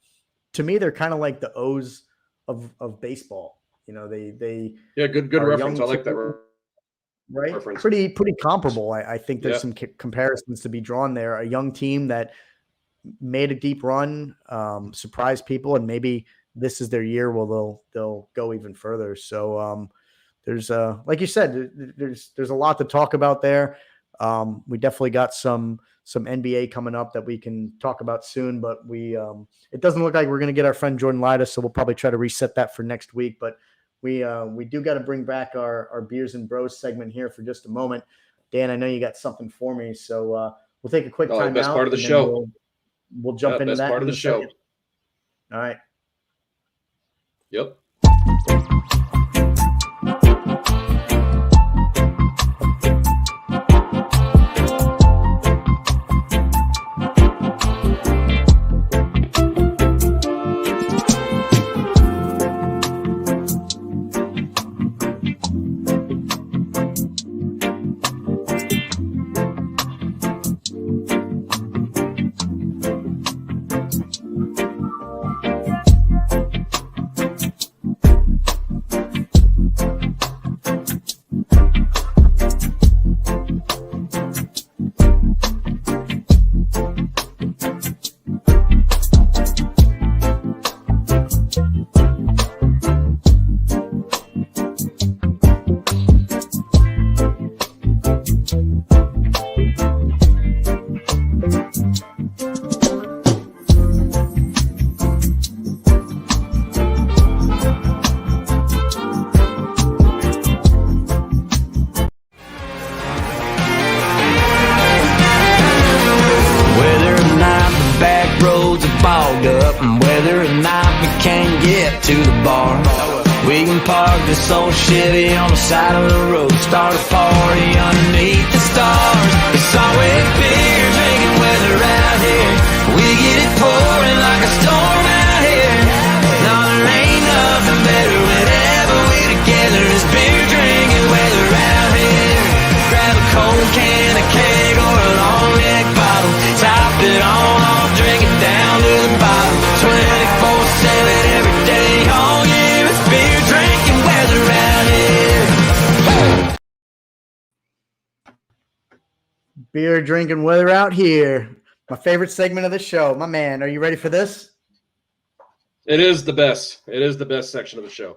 Speaker 2: to me, they're kind of like the O's of baseball. They
Speaker 3: good reference. I like that.
Speaker 2: Right.
Speaker 3: Reference.
Speaker 2: Pretty comparable. I think there's some comparisons to be drawn there. A young team that made a deep run, surprised people, and maybe this is their year where they'll go even further. So there's like you said, there's a lot to talk about there. We definitely got some NBA coming up that we can talk about soon, but it doesn't look like we're going to get our friend Jordan Lida, so we'll probably try to reset that for next week. But we do got to bring back our Beers and Bros segment here for just a moment. Dan, I know you got something for me, so we'll take a quick time out.
Speaker 3: Best part of the show.
Speaker 2: We'll jump into that.
Speaker 3: Best part of the show.
Speaker 2: All right.
Speaker 3: Yep.
Speaker 4: This old Chevy on the side of the road, start a party underneath the stars. It's always beer drinking weather out here. We get it pouring like a storm out here. No, there ain't nothing better whenever we're together. It's beer drinking weather out here. Grab a cold can, a keg, or a long neck bottle. Top it on off, drink it down to the bottom. 24/7 every
Speaker 2: Beer drinking weather out here. My favorite segment of the show. My man, are you ready for this?
Speaker 3: It is the best. It is the best section of the show.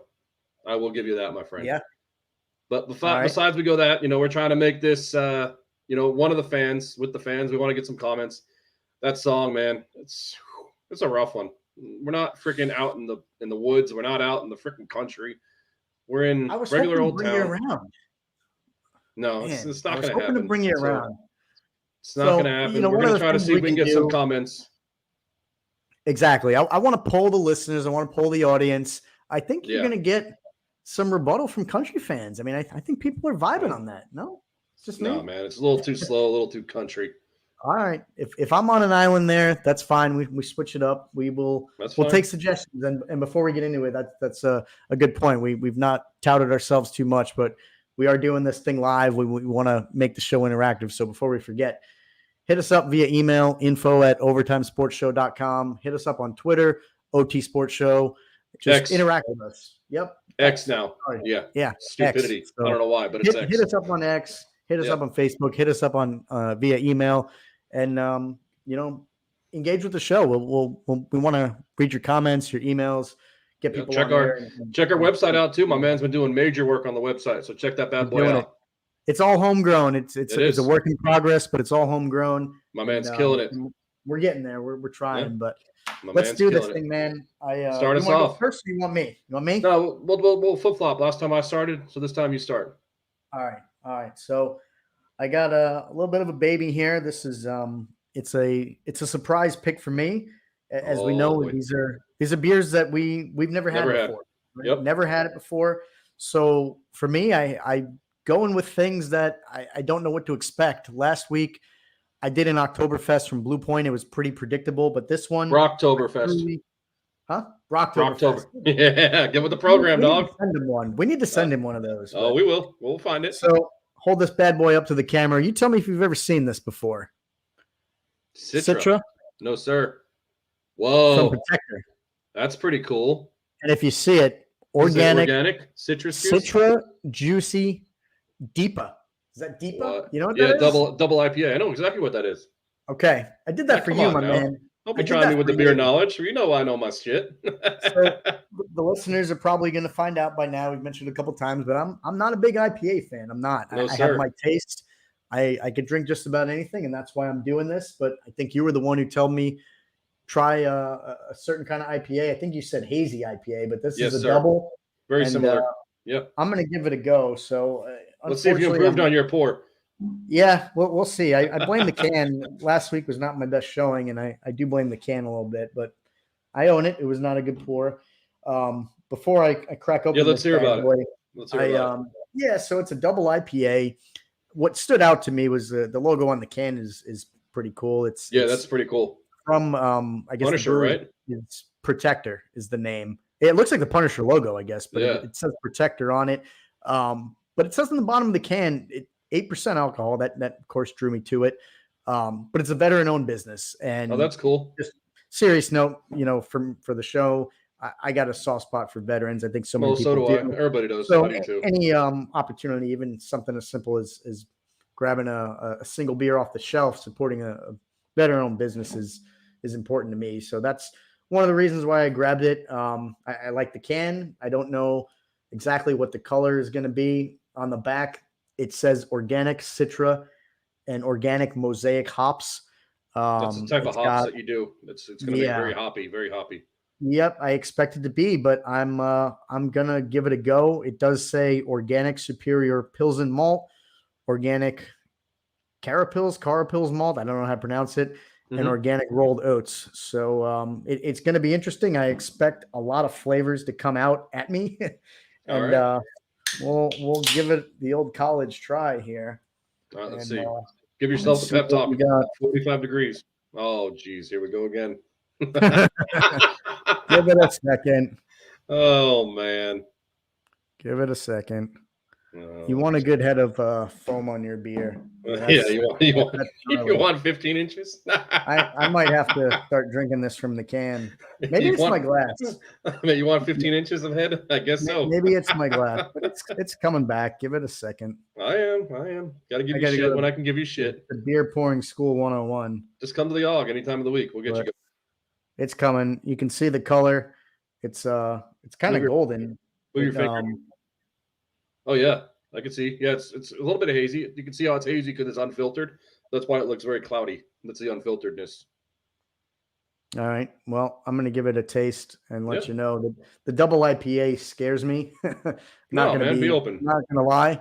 Speaker 3: I will give you that, my friend.
Speaker 2: Yeah.
Speaker 3: But
Speaker 2: right.
Speaker 3: besides we go that, we're trying to make this, one of the fans, with the fans, we want to get some comments. That song, man, it's a rough one. We're not freaking out in the woods. We're not out in the freaking country. We're in regular old town.
Speaker 2: Around.
Speaker 3: No,
Speaker 2: Man,
Speaker 3: it's not
Speaker 2: I was
Speaker 3: going to
Speaker 2: hoping
Speaker 3: happen.
Speaker 2: to bring you around.
Speaker 3: It's not going to happen. We're going to try to see if we can get some comments.
Speaker 2: Exactly. I want to poll the listeners. I want to poll the audience. I think you're going to get some rebuttal from country fans. I mean, I think people are vibing on that. No, it's just
Speaker 3: no,
Speaker 2: me.
Speaker 3: Man. It's a little too slow, a little too country.
Speaker 2: All right. If I'm on an island there, that's fine. We switch it up. We'll take suggestions. And before we get into it, that's a good point. We've not touted ourselves too much, but we are doing this thing live. We want to make the show interactive. So before we forget, hit us up via email, info@overtimesportshow.com. Hit us up on Twitter, OT Sports Show. Just interact with us. Yep.
Speaker 3: X now.
Speaker 2: Sorry.
Speaker 3: Yeah. Stupidity.
Speaker 2: X. So
Speaker 3: I don't know why, but it's X.
Speaker 2: Hit us up on X. Hit us up on Facebook. Hit us up on via email, and engage with the show. We want to read your comments, your emails. Get people
Speaker 3: check our website out too. My man's been doing major work on the website, so check that bad boy out.
Speaker 2: It's all homegrown. It's a work in progress, but it's all homegrown.
Speaker 3: My man's killing it.
Speaker 2: We're getting there. We're trying, but let's do this thing, man.
Speaker 3: Start us off.
Speaker 2: First, you want me? You want me?
Speaker 3: No, we'll flip flop. Last time I started, so this time you start.
Speaker 2: All right. So I got a little bit of a baby here. This is it's a surprise pick for me. As we know, these are beers that we've never had before. Right?
Speaker 3: Yep.
Speaker 2: Never had it before. So for me, I going with things that I don't know what to expect. Last week, I did an Oktoberfest from Blue Point. It was pretty predictable, but this one,
Speaker 3: Rocktoberfest.
Speaker 2: Rocktoberfest.
Speaker 3: Yeah, get with the program, dog.
Speaker 2: Send him one. We need to send him one of those.
Speaker 3: Oh, we will. We'll find it.
Speaker 2: So hold this bad boy up to the camera. You tell me if you've ever seen this before. Citra?
Speaker 3: No, sir. Whoa.
Speaker 2: From Protector.
Speaker 3: That's pretty cool.
Speaker 2: And if you see it, organic
Speaker 3: citrus juice?
Speaker 2: Citra Juicy Deepa. Is that Deepa?
Speaker 3: What?
Speaker 2: You know what that is?
Speaker 3: double IPA. I know exactly what that is.
Speaker 2: Okay. I did that for you, my man.
Speaker 3: Don't be trying me with the beer knowledge. You know I know my shit.
Speaker 2: So the listeners are probably going to find out by now. We've mentioned it a couple times, but I'm not a big IPA fan. I'm not.
Speaker 3: No,
Speaker 2: I have my taste. I could drink just about anything, and that's why I'm doing this. But I think you were the one who told me try a certain kind of IPA. I think you said hazy IPA, but this is a double.
Speaker 3: Very similar. Yep.
Speaker 2: I'm going to give it a go. So
Speaker 3: let's see if you improved on your pour.
Speaker 2: Yeah, we'll see. I blame the can. Last week was not my best showing, and I do blame the can a little bit, but I own it. It was not a good pour. Before I crack open,
Speaker 3: let's hear about it. Let's hear about it.
Speaker 2: Yeah, so it's a double IPA. What stood out to me was the logo on the can is pretty cool.
Speaker 3: That's pretty cool.
Speaker 2: From I guess
Speaker 3: Punisher, right?
Speaker 2: It's Protector is the name. It looks like the Punisher logo, I guess, but it says Protector on it. But it says on the bottom of the can, 8% alcohol. That of course drew me to it. But it's a veteran-owned business, and
Speaker 3: that's cool.
Speaker 2: Just serious note, for the show, I got a soft spot for veterans. I think so many people do.
Speaker 3: Everybody does.
Speaker 2: So any opportunity, even something as simple as grabbing a single beer off the shelf, supporting a veteran-owned business is important to me. So that's one of the reasons why I grabbed it. I like the can. I don't know exactly what the color is going to be on the back. It says organic Citra and organic mosaic hops.
Speaker 3: That's the type of hops that you do. It's going to be very hoppy, very hoppy.
Speaker 2: Yep, I expect it to be, but I'm gonna give it a go. It does say organic superior Pilsen malt, organic Carapils malt. I don't know how to pronounce it, and organic rolled oats. So it's going to be interesting. I expect a lot of flavors to come out at me, and we'll give it the old college try here.
Speaker 3: All right, let's see. Give yourself a pep talk. 45 degrees. Oh, geez, here we go again.
Speaker 2: Give it a second.
Speaker 3: Oh, man.
Speaker 2: Give it a second. You want a good head of foam on your beer.
Speaker 3: Yeah,
Speaker 2: That's-
Speaker 3: you
Speaker 2: that's gnarly.
Speaker 3: want 15 inches?
Speaker 2: I might have to start drinking this from the can. Maybe
Speaker 3: You
Speaker 2: it's
Speaker 3: want-
Speaker 2: my glass.
Speaker 3: I mean, you want 15 inches of head? I guess so.
Speaker 2: Maybe it's my glass, but it's coming back. Give it a second.
Speaker 3: I am. Gotta give
Speaker 2: I
Speaker 3: you
Speaker 2: gotta
Speaker 3: shit
Speaker 2: go to-
Speaker 3: when I can give you shit.
Speaker 2: The beer pouring school 101.
Speaker 3: Just come to the AUG any time of the week. We'll get you
Speaker 2: But it's coming. You can see the color. It's kind of
Speaker 3: Move your-
Speaker 2: golden.
Speaker 3: Move your
Speaker 2: It,
Speaker 3: finger. Oh yeah, I can see. Yeah, it's a little bit of hazy. You can see how it's hazy because it's unfiltered. That's why it looks very cloudy. That's the unfilteredness.
Speaker 2: All right. Well, I'm going to give it a taste and let
Speaker 3: Yeah.
Speaker 2: you know that the double IPA scares me.
Speaker 3: No,
Speaker 2: Not going
Speaker 3: man,
Speaker 2: to
Speaker 3: be open.
Speaker 2: Not going to lie.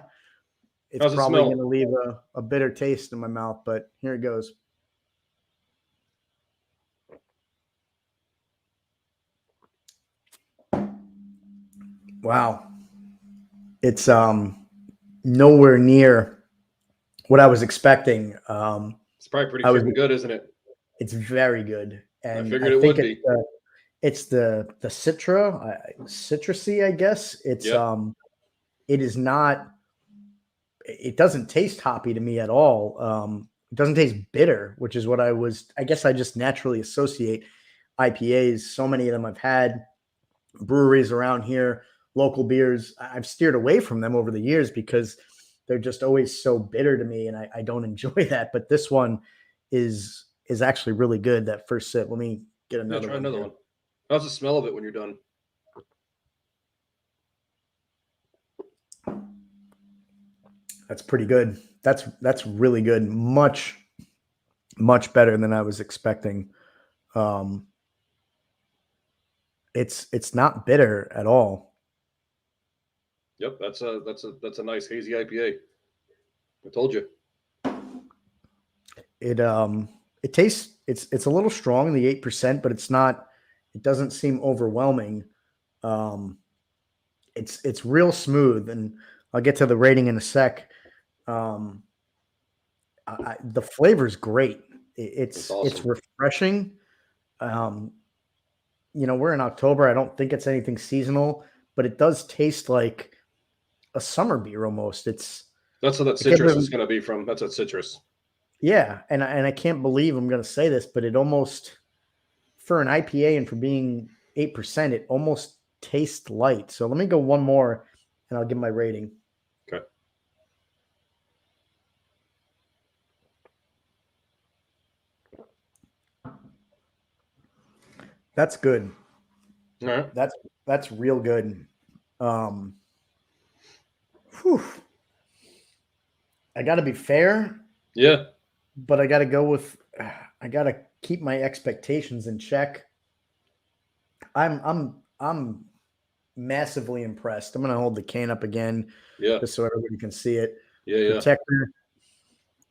Speaker 2: It's
Speaker 3: How's it
Speaker 2: probably
Speaker 3: smell?
Speaker 2: going to leave a bitter taste in my mouth, but here it goes. Wow. It's nowhere near what I was expecting.
Speaker 3: It's probably pretty
Speaker 2: I was-
Speaker 3: freaking good, isn't it?
Speaker 2: It's very good, and
Speaker 3: figured it would be.
Speaker 2: It's the citrusy, I guess. It's
Speaker 3: Yep.
Speaker 2: it is not. It doesn't taste hoppy to me at all. It doesn't taste bitter, which is what I guess I just naturally associate IPAs. So many of them I've had, breweries around here, local beers. I've steered away from them over the years because they're just always so bitter to me, and I don't enjoy that. But this one is actually really good. That first sip. Let me get
Speaker 3: Yeah,
Speaker 2: another
Speaker 3: try
Speaker 2: one.
Speaker 3: another
Speaker 2: here.
Speaker 3: one. How's the smell of it when you're done?
Speaker 2: That's pretty good. That's really good. Much better than I was expecting. It's not bitter at all.
Speaker 3: Yep, that's a nice hazy IPA. I told you.
Speaker 2: It tastes it's a little strong, the 8%, but it doesn't seem overwhelming. It's real smooth, and I'll get to the rating in a sec. The flavor's great. It's
Speaker 3: awesome.
Speaker 2: refreshing. We're in October. I don't think it's anything seasonal, but it does taste like a summer beer almost.
Speaker 3: That's what that
Speaker 2: can't
Speaker 3: citrus
Speaker 2: believe-
Speaker 3: is going to be from. That's that citrus.
Speaker 2: Yeah, and I can't believe I'm going to say this, but it almost, for an IPA and for being 8%, it almost tastes light. So let me go one more, and I'll give my rating.
Speaker 3: Okay.
Speaker 2: That's good.
Speaker 3: All right.
Speaker 2: That's real good. Whew. I got to be fair,
Speaker 3: Yeah.
Speaker 2: but I got to keep my expectations in check. I'm massively impressed. I'm going to hold the can up again
Speaker 3: Yeah.
Speaker 2: just so everybody can see it.
Speaker 3: Yeah.
Speaker 2: Protector,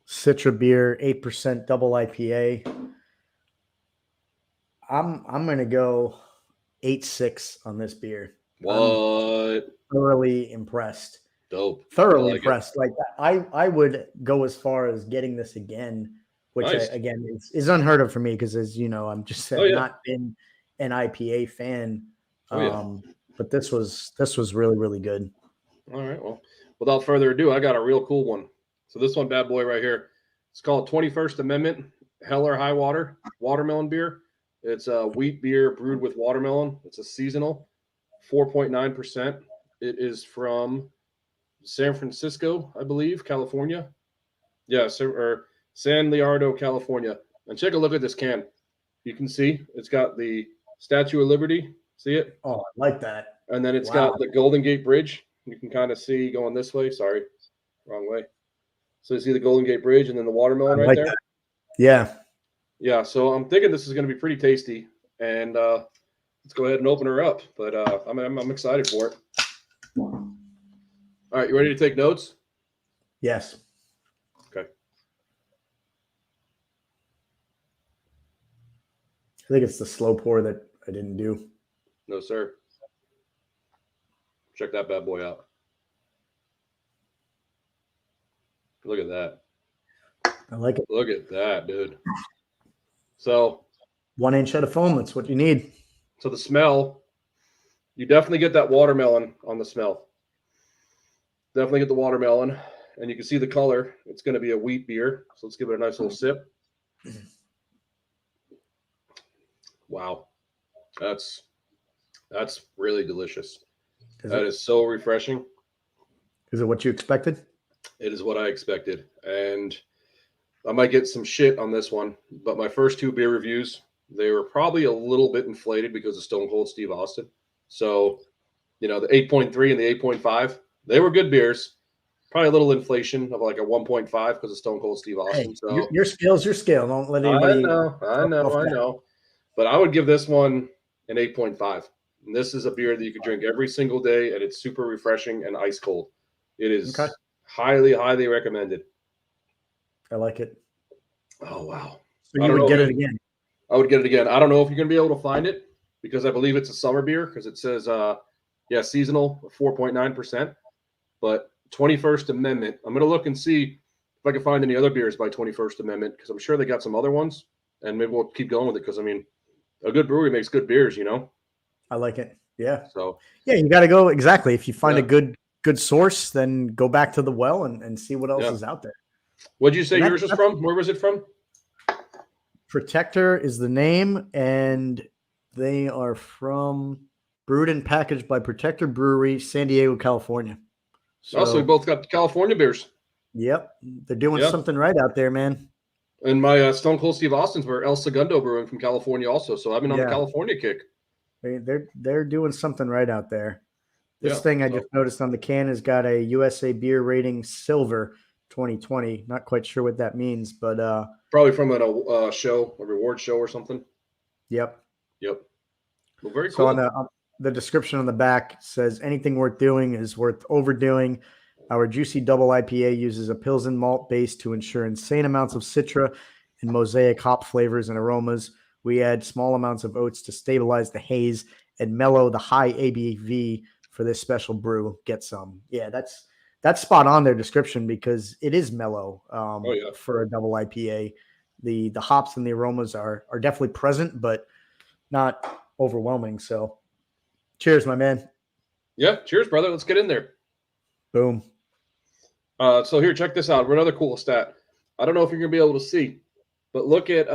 Speaker 2: Citra beer, 8% double IPA. I'm going to go 8.6 on this beer.
Speaker 3: What?
Speaker 2: Thoroughly impressed.
Speaker 3: Dope.
Speaker 2: Thoroughly
Speaker 3: I like it.
Speaker 2: impressed. Like I would go as far as getting this again, which
Speaker 3: Nice.
Speaker 2: again is unheard of for me because, as you know, I'm just
Speaker 3: Oh, yeah.
Speaker 2: not been an IPA fan.
Speaker 3: Oh, yeah.
Speaker 2: But this was really, really good.
Speaker 3: All right. Well, without further ado, I got a real cool one. So this one, bad boy right here. It's called 21st Amendment Hell or High Water Watermelon Beer. It's a wheat beer brewed with watermelon. It's a seasonal, 4.9%. It is from San Francisco, I believe, California. Yeah, or San Leonardo, California. And take a look at this can. You can see it's got the Statue of Liberty. See it?
Speaker 2: Oh, I like that.
Speaker 3: And then it's
Speaker 2: Wow.
Speaker 3: got the Golden Gate Bridge. You can kind of see going this way. Sorry, wrong way. So you see the Golden Gate Bridge and then the watermelon
Speaker 2: I
Speaker 3: right
Speaker 2: like
Speaker 3: there.
Speaker 2: that. Yeah.
Speaker 3: Yeah, so I'm thinking this is going to be pretty tasty, and let's go ahead and open her up. But I'm excited for it. All right, you ready to take notes?
Speaker 2: Yes.
Speaker 3: Okay.
Speaker 2: I think it's the slow pour that I didn't do.
Speaker 3: No, sir. Check that bad boy out. Look at that.
Speaker 2: I like it.
Speaker 3: Look at that, dude. So
Speaker 2: 1 inch head of foam. That's what you need.
Speaker 3: the smell, you definitely get that watermelon on the smell. Definitely get the watermelon. And you can see the color. It's going to be a wheat beer. So let's give it a nice little sip. Wow. That's really delicious. That is so refreshing.
Speaker 2: Is it what you expected?
Speaker 3: It is what I expected. And I might get some shit on this one, but my first 2 beer reviews, they were probably a little bit inflated because of Stone Cold Steve Austin. So, the 8.3 and the 8.5, they were good beers. Probably a little inflation of like a 1.5 because of Stone Cold Steve Austin.
Speaker 2: Hey,
Speaker 3: So
Speaker 2: your scale's your scale. Don't let anybody.
Speaker 3: I know. But I would give this one an 8.5. And this is a beer that you could drink every single day, and it's super refreshing and ice cold. It is highly, highly recommended.
Speaker 2: I like it.
Speaker 3: Oh, wow.
Speaker 2: So you would get it again?
Speaker 3: I would get it again. I don't know if you're going to be able to find it because I believe it's a summer beer because it says, seasonal, 4.9%. But 21st Amendment, I'm going to look and see if I can find any other beers by 21st Amendment because I'm sure they got some other ones. And maybe we'll keep going with it because, a good brewery makes good beers,
Speaker 2: I like it. Yeah.
Speaker 3: So,
Speaker 2: yeah, you got to go. Exactly. If you find a good source, then go back to the well and see what else is out there.
Speaker 3: What did you say yours was from? Where was it from?
Speaker 2: Protector is the name, and they are from brewed and packaged by Protector Brewery, San Diego, California.
Speaker 3: So we both got California beers.
Speaker 2: Yep. They're doing something right out there, man.
Speaker 3: And my Stone Cold Steve Austin's were El Segundo Brewing from California also. So I've been on the California kick.
Speaker 2: They're doing something right out there. This thing I just noticed on the can has got a USA Beer Rating Silver 2020. Not quite sure what that means, but
Speaker 3: probably from a show, a reward show or something.
Speaker 2: Yep.
Speaker 3: Well, very cool.
Speaker 2: So on the description on the back says anything worth doing is worth overdoing. Our juicy double IPA uses a Pilsen malt base to ensure insane amounts of Citra and Mosaic hop flavors and aromas. We add small amounts of oats to stabilize the haze and mellow the high ABV for this special brew. Get some. Yeah, that's spot on their description because it is mellow for a double IPA. The hops and the aromas are definitely present, but not overwhelming. So cheers, my man.
Speaker 3: Yeah, cheers, brother. Let's get in there.
Speaker 2: Boom.
Speaker 3: So here, check this out. Another cool stat. I don't know if you're gonna be able to see, but look at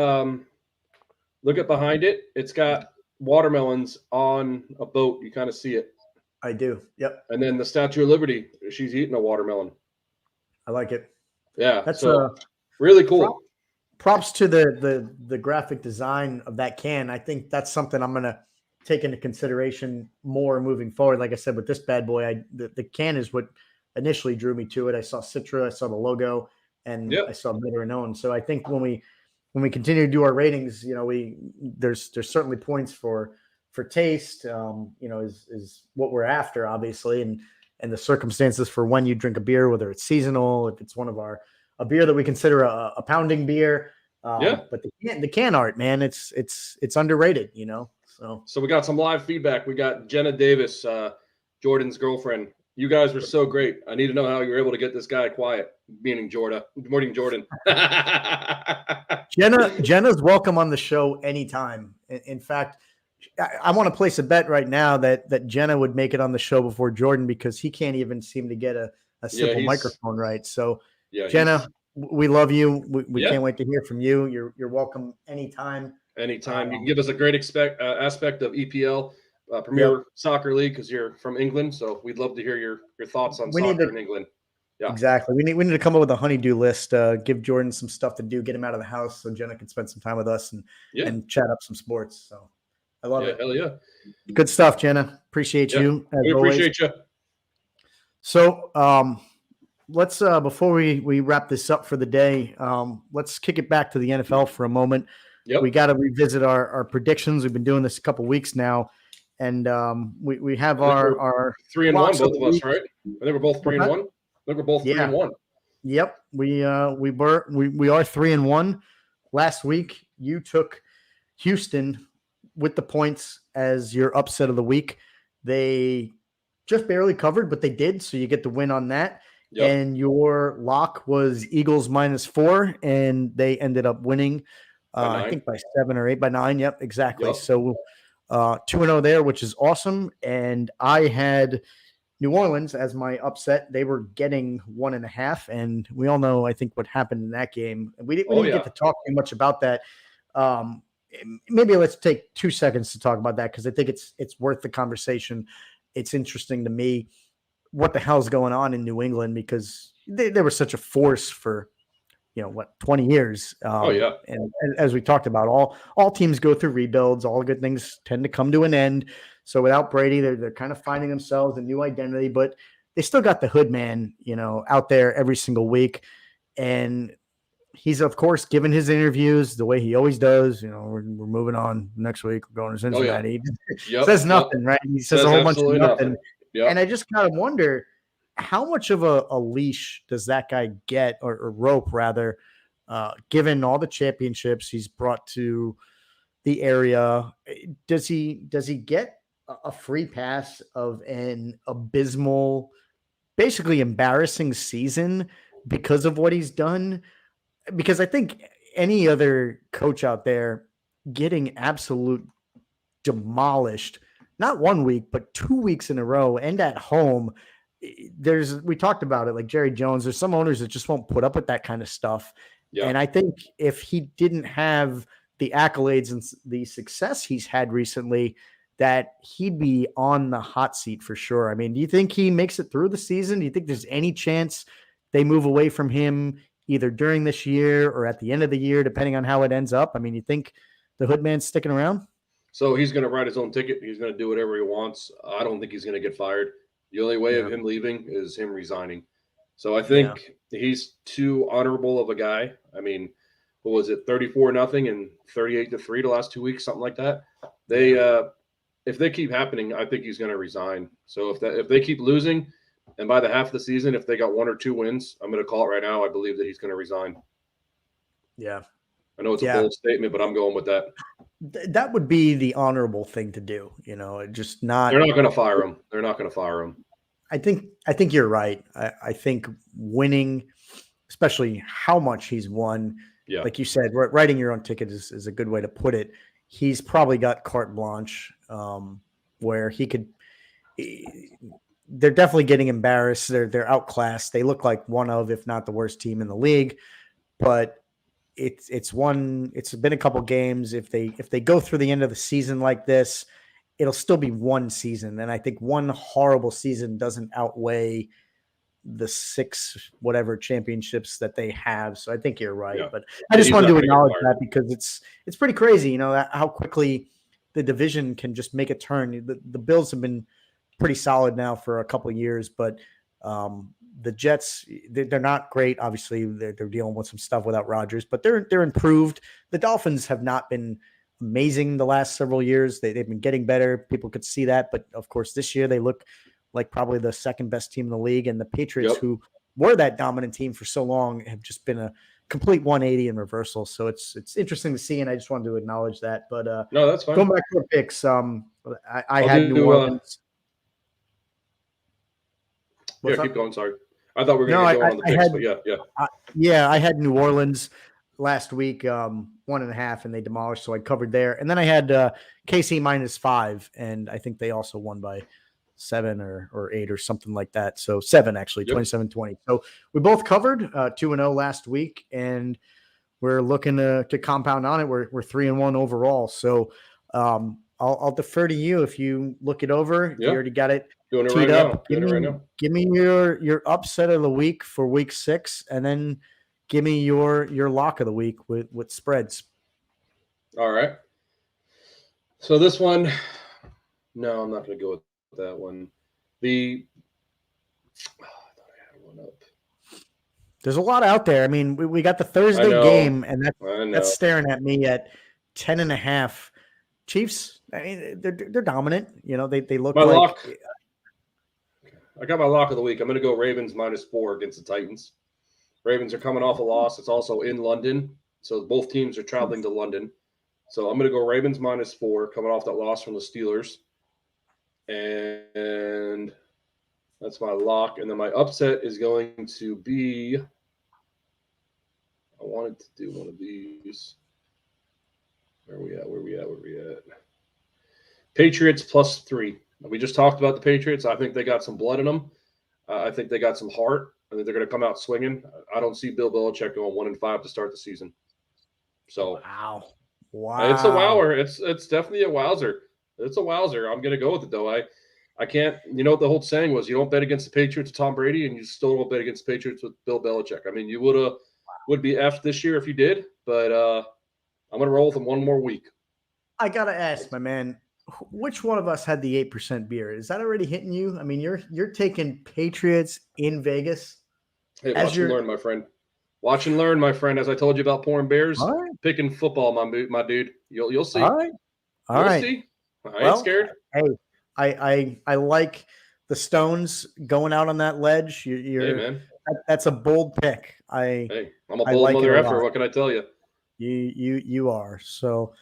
Speaker 3: behind it. It's got watermelons on a boat. You kind of see it.
Speaker 2: I do. Yep.
Speaker 3: And then the Statue of Liberty. She's eating a watermelon.
Speaker 2: I like it.
Speaker 3: Yeah.
Speaker 2: That's
Speaker 3: really cool.
Speaker 2: Props to the graphic design of that can. I think that's something I'm gonna take into consideration more moving forward. Like I said, with this bad boy, the can is what initially drew me to it. I saw Citra, I saw the logo, and I saw Bitter and Own. So I think when we continue to do our ratings, there's certainly points for taste, is what we're after, obviously, and the circumstances for when you drink a beer, whether it's seasonal, if it's a beer that we consider a pounding beer. But the can art, man, it's underrated, So
Speaker 3: we got some live feedback. We got Jenna Davis, Jordan's girlfriend. You guys were so great. I need to know how you were able to get this guy quiet, meaning Jordan. Good morning, Jordan.
Speaker 2: Jenna's welcome on the show anytime. In fact, I want to place a bet right now that Jenna would make it on the show before Jordan because he can't even seem to get a simple microphone right. So, Jenna, we love you. We can't wait to hear from you. You're welcome anytime.
Speaker 3: Anytime. You can give us a great aspect of EPL. Premier Soccer League because you're from England, so we'd love to hear your thoughts on soccer in England. Yeah,
Speaker 2: exactly. We need to come up with a honey-do list. Give Jordan some stuff to do, get him out of the house, so Jenna can spend some time with us and chat up some sports. So I love it.
Speaker 3: Hell yeah,
Speaker 2: good stuff, Jenna. Appreciate you.
Speaker 3: We appreciate you.
Speaker 2: So let's before we wrap this up for the day, let's kick it back to the NFL for a moment.
Speaker 3: Yep.
Speaker 2: We got to revisit our predictions. We've been doing this a couple weeks now. And we have our
Speaker 3: 3-1, both of us, right? I think we're both 3-1. I think we're both 3-1.
Speaker 2: Yep, we are 3-1. Last week, you took Houston with the points as your upset of the week. They just barely covered, but they did, so you get the win on that. Yep. And your lock was Eagles -4, and they ended up winning. I think by 7 or 8, by 9. Yep, exactly. Yep. So. 2-0 there, which is awesome. And I had New Orleans as my upset. They were getting 1.5, and we all know, I think, what happened in that game. We didn't get to talk too much about that. Maybe let's take 2 seconds to talk about that, because I think it's worth the conversation. It's interesting to me what the hell's going on in New England, because they were such a force for 20 years. And as we talked about, all teams go through rebuilds. All good things tend to come to an end. So without Brady, they're kind of finding themselves a new identity, but they still got the hood man, out there every single week. And he's, of course, given his interviews the way he always does. We're moving on next week. We're going to Cincinnati. He says nothing, right? He says a whole bunch of nothing. Yep. And I just kind of wonder, how much of a leash does that guy get, or rope rather, given all the championships he's brought to the area? Does he get a free pass of an abysmal, basically embarrassing season because of what he's done? Because I think any other coach out there getting absolute demolished, not 1 week, but 2 weeks in a row and at home, we talked about it, like Jerry Jones, there's some owners that just won't put up with that kind of stuff. Yeah. And I think if he didn't have the accolades and the success he's had recently, that he'd be on the hot seat for sure. I mean, do you think he makes it through the season? Do you think there's any chance they move away from him either during this year or at the end of the year, depending on how it ends up? I mean, you think the hood man's sticking around?
Speaker 3: So he's going to write his own ticket. He's going to do whatever he wants. I don't think he's going to get fired. The only way of him leaving is him resigning. So I think he's too honorable of a guy. I mean, what was it, 34-0 and 38-3 the last 2 weeks, something like that. If they keep happening, I think he's going to resign. So if they keep losing, and by the half of the season, if they got 1 or 2 wins, I'm going to call it right now. I believe that he's going to resign.
Speaker 2: Yeah.
Speaker 3: I know it's a bold statement, but I'm going with that.
Speaker 2: That would be the honorable thing to do. Just not.
Speaker 3: They're not going to fire him. They're not going to fire him.
Speaker 2: I think you're right. I think winning, especially how much he's won, like you said, writing your own ticket is a good way to put it. He's probably got carte blanche, where he could. They're definitely getting embarrassed. They're outclassed. They look like one of, if not the worst team in the league. But it's been a couple games. If they go through the end of the season like this, it'll still be one season. And I think one horrible season doesn't outweigh the 6 whatever championships that they have. So I think you're right. Yeah. But I just wanted to acknowledge that, because it's pretty crazy, how quickly the division can just make a turn. The Bills have been pretty solid now for a couple of years, but the Jets, they're not great. Obviously, they're dealing with some stuff without Rodgers, but they're improved. The Dolphins have not been amazing the last several years. They've been getting better. People could see that, but of course, this year they look like probably the second best team in the league, and the Patriots, who were that dominant team for so long, have just been a complete 180 and reversal. So it's interesting to see, and I just wanted to acknowledge that. But
Speaker 3: no, that's fine.
Speaker 2: Going back to our picks, I had New Orleans.
Speaker 3: Keep going. Sorry, I thought we were going to go on the picks, but yeah.
Speaker 2: I had New Orleans last week, 1.5, and they demolished, so I covered there. And then I had KC -5, and I think they also won by 7 or 8 or something like that. So 7 actually, 27-20. So we both covered 2-0 last week, and we're looking to compound on it. We're 3-1 overall. So I'll defer to you if you look it over. You already got it teed up. Give me your upset of the week for week 6, and then give me your lock of the week with spreads.
Speaker 3: All right. So this one, no, I'm not going to go with that one. I thought I had one up.
Speaker 2: There's a lot out there. I mean, we got the Thursday game, and that's staring at me at 10.5. Chiefs, I mean, they're dominant. They look
Speaker 3: my
Speaker 2: like.
Speaker 3: Lock. I got my lock of the week. I'm going to go Ravens -4 against the Titans. Ravens are coming off a loss. It's also in London, so both teams are traveling to London. So I'm going to go Ravens -4, coming off that loss from the Steelers. And that's my lock. And then my upset is going to be, I wanted to do one of these. Where are we at? Patriots +3 We just talked about the Patriots. I think they got some blood in them. I think they got some heart. I think they're going to come out swinging. I don't see Bill Belichick going 1-5 to start the season. So
Speaker 2: Wow.
Speaker 3: it's a wower. It's definitely a wowzer. It's a wowzer. I'm going to go with it though. I can't. You know what the whole saying was? You don't bet against the Patriots with Tom Brady, and you still don't bet against the Patriots with Bill Belichick. I mean, you would be effed this year if you did, but I'm going to roll with them one more week.
Speaker 2: I gotta ask, my man, which one of us had the 8% beer? Is that already hitting you? I mean, you're taking Patriots in Vegas.
Speaker 3: Hey, watch and learn, my friend. Watch and learn, my friend. As I told you about pouring beers, picking football, my dude. You'll see.
Speaker 2: All right. All right.
Speaker 3: See. I ain't scared.
Speaker 2: Hey, I like the Stones going out on that ledge. Hey,
Speaker 3: man.
Speaker 2: That's a bold pick.
Speaker 3: I'm a bold mother effer. What can I tell you?
Speaker 2: You are. So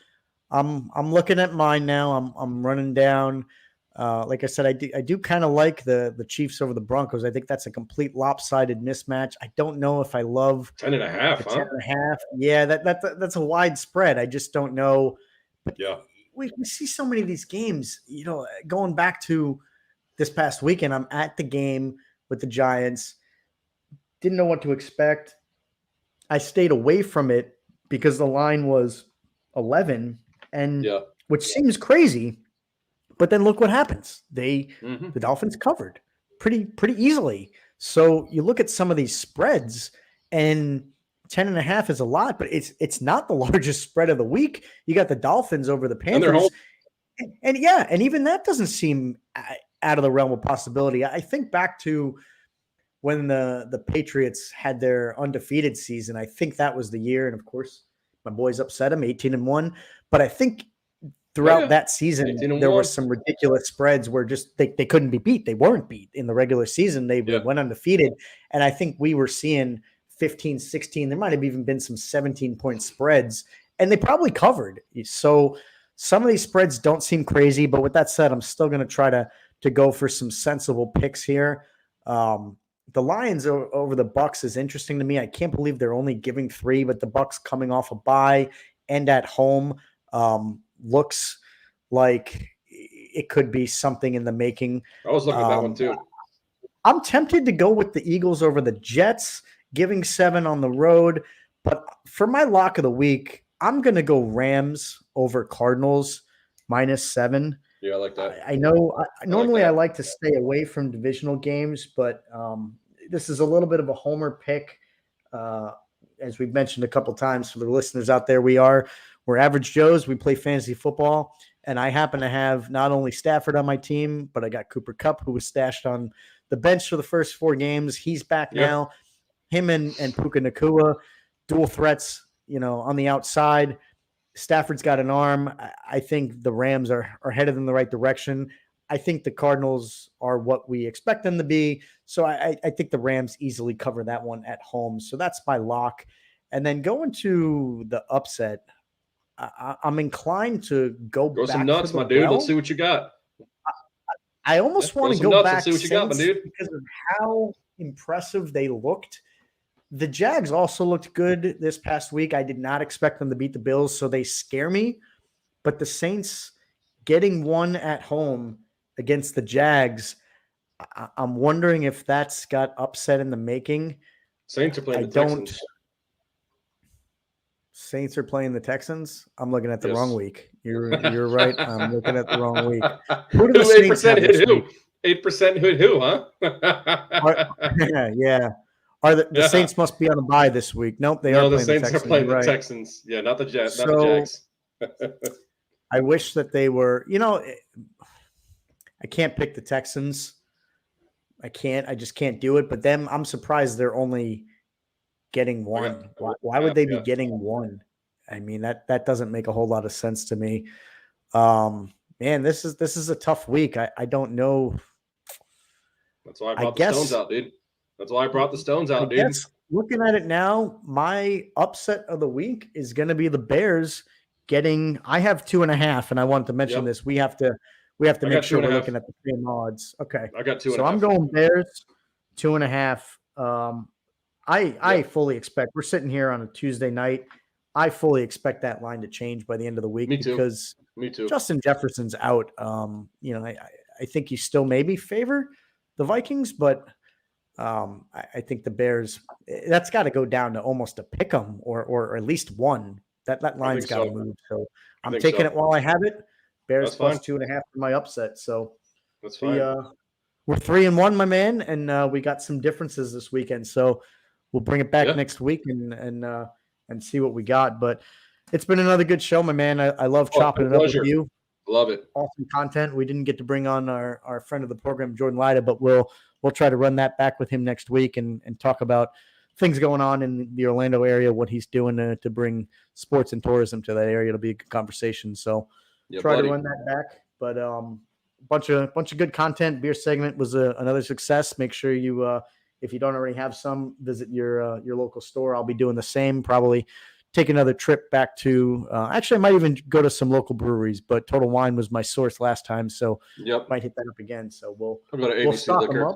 Speaker 2: I'm looking at mine now. I'm running down. Like I said, I do kind of like the Chiefs over the Broncos. I think that's a complete lopsided mismatch. I don't know if I love
Speaker 3: 10.5.
Speaker 2: 10.5. Yeah, that's a wide spread. I just don't know. But
Speaker 3: yeah,
Speaker 2: we see so many of these games. You know, going back to this past weekend, I'm at the game with the Giants. Didn't know what to expect. I stayed away from it because the line was 11, and which seems crazy. But then look what happens. The Dolphins covered pretty easily. So you look at some of these spreads, and 10.5 is a lot, but it's not the largest spread of the week. You got the Dolphins over the Panthers, and even that doesn't seem out of the realm of possibility. I think back to when the Patriots had their undefeated season. I think that was the year, and of course, my boys upset them 18-1. But I think throughout that season, there were some ridiculous spreads where just they couldn't be beat. They weren't beat in the regular season. They went undefeated. And I think we were seeing 15, 16. There might have even been some 17-point spreads, and they probably covered. So some of these spreads don't seem crazy. But with that said, I'm still going to try to go for some sensible picks here. The Lions over the Bucks is interesting to me. I can't believe they're only giving 3, but the Bucks coming off a bye and at home looks like it could be something in the making.
Speaker 3: I was looking at that one too.
Speaker 2: I'm tempted to go with the Eagles over the Jets, giving 7 on the road. But for my lock of the week, I'm going to go Rams over Cardinals -7.
Speaker 3: Yeah, I like that.
Speaker 2: I know normally I like to stay away from divisional games, but this is a little bit of a homer pick. As we've mentioned a couple times for the listeners out there, we're average Joes. We play fantasy football, and I happen to have not only Stafford on my team, but I got Cooper Kupp, who was stashed on the bench for the first 4 games. He's back now. Him and Puka Nacua, dual threats, on the outside. Stafford's got an arm. I think the Rams are headed in the right direction. I think the Cardinals are what we expect them to be. So I think the Rams easily cover that one at home. So that's my lock. And then going to the upset, I'm inclined to go back
Speaker 3: some nuts,
Speaker 2: to the
Speaker 3: my dude.
Speaker 2: well.
Speaker 3: Let's see what you got.
Speaker 2: I almost want to go back
Speaker 3: and see what you got, my dude,
Speaker 2: because of how impressive they looked. The Jags also looked good this past week. I did not expect them to beat the Bills, so they scare me. But the Saints getting 1 at home against the Jags, I'm wondering if that's got upset in the making.
Speaker 3: Saints are playing the Texans.
Speaker 2: Saints are playing the Texans. I'm looking at the wrong week. You're right. I'm looking at the wrong week. Who do the Saints have this week?
Speaker 3: 8% hit who, huh?
Speaker 2: Yeah. The Saints must be on a bye this week. Nope, they are playing the Texans.
Speaker 3: Saints are playing the Texans. Yeah, not the Jets, not the Jags.
Speaker 2: I wish that they were, I can't pick the Texans. I just can't do it. But them, I'm surprised they're only getting 1. Why would they be getting 1? I mean, that doesn't make a whole lot of sense to me. Man, this is a tough week. I don't know.
Speaker 3: That's why I brought the Stones out, dude. That's why I brought the Stones out, dude.
Speaker 2: Looking at it now, my upset of the week is going to be the Bears getting. I have 2.5, and I wanted to mention this. We have to make sure we're looking at the same odds. Okay,
Speaker 3: I got 2.5.
Speaker 2: So I'm going Bears 2.5. I fully expect. We're sitting here on a Tuesday night. I fully expect that line to change by the end of the week.
Speaker 3: Me too.
Speaker 2: Because
Speaker 3: Me too.
Speaker 2: Justin Jefferson's out. I I think you still maybe favor the Vikings, but I think the Bears, that's got to go down to almost a pick 'em or at least one. That line's got to move. So I'm taking it while I have it. Bears plus 2.5 for my upset. So
Speaker 3: that's fine.
Speaker 2: We're 3-1, my man, and we got some differences this weekend. So we'll bring it back next week and see what we got. But it's been another good show, my man. I love chopping it up with you.
Speaker 3: Love it.
Speaker 2: Awesome content. We didn't get to bring on our friend of the program, Jordan Lyda, but we'll try to run that back with him next week and talk about things going on in the Orlando area, what he's doing to bring sports and tourism to that area. It'll be a good conversation. So try to run that back. But bunch of good content. Beer segment was another success. Make sure you if you don't already have some, visit your local store. I'll be doing the same. Probably take another trip back to actually I might even go to some local breweries, but Total Wine was my source last time, so might hit that up again. So we'll
Speaker 3: go to ABC Liquor.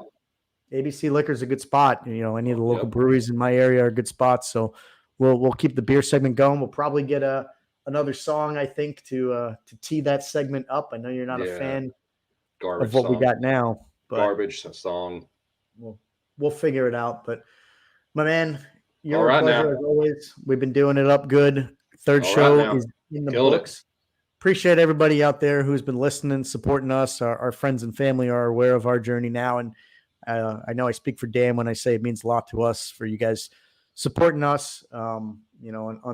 Speaker 2: ABC Liquor is a good spot. You know, any of the local breweries in my area are good spots. So we'll keep the beer segment going. We'll probably get another song, I think, to tee that segment up. I know you're not a fan of what we got now, but
Speaker 3: garbage song.
Speaker 2: We'll figure it out. But my man,
Speaker 3: you're a pleasure
Speaker 2: as always. We've been doing it up good. Third show is in the books. Appreciate everybody out there who's been listening, supporting us. Our friends and family are aware of our journey now, and I know I speak for Dan when I say it means a lot to us for you guys supporting us, on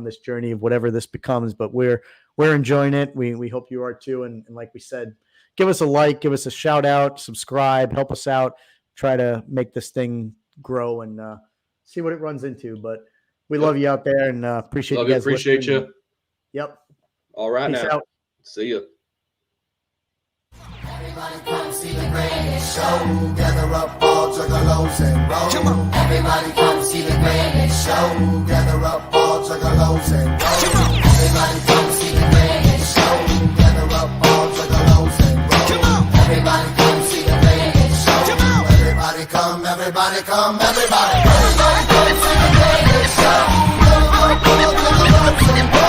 Speaker 2: this journey of whatever this becomes. But we're enjoying it. We hope you are too. And like we said, give us a like, give us a shout out, subscribe, help us out. Try to make this thing grow and see what it runs into. But we love you out there and appreciate you guys.
Speaker 3: Appreciate you.
Speaker 2: Yep.
Speaker 3: All right. Peace out. See you.
Speaker 5: Everybody come see the greatest show. Gather up all juggalos and roll. Come on. Everybody come see the greatest show. Gather up all juggalos and roll. Come on. Everybody come see the greatest show. Gather up all juggalos and roll. Come on. Everybody come see the greatest show. Come on. Everybody come, everybody come, everybody. Everybody come see the greatest show. Gather up all juggalos and roll.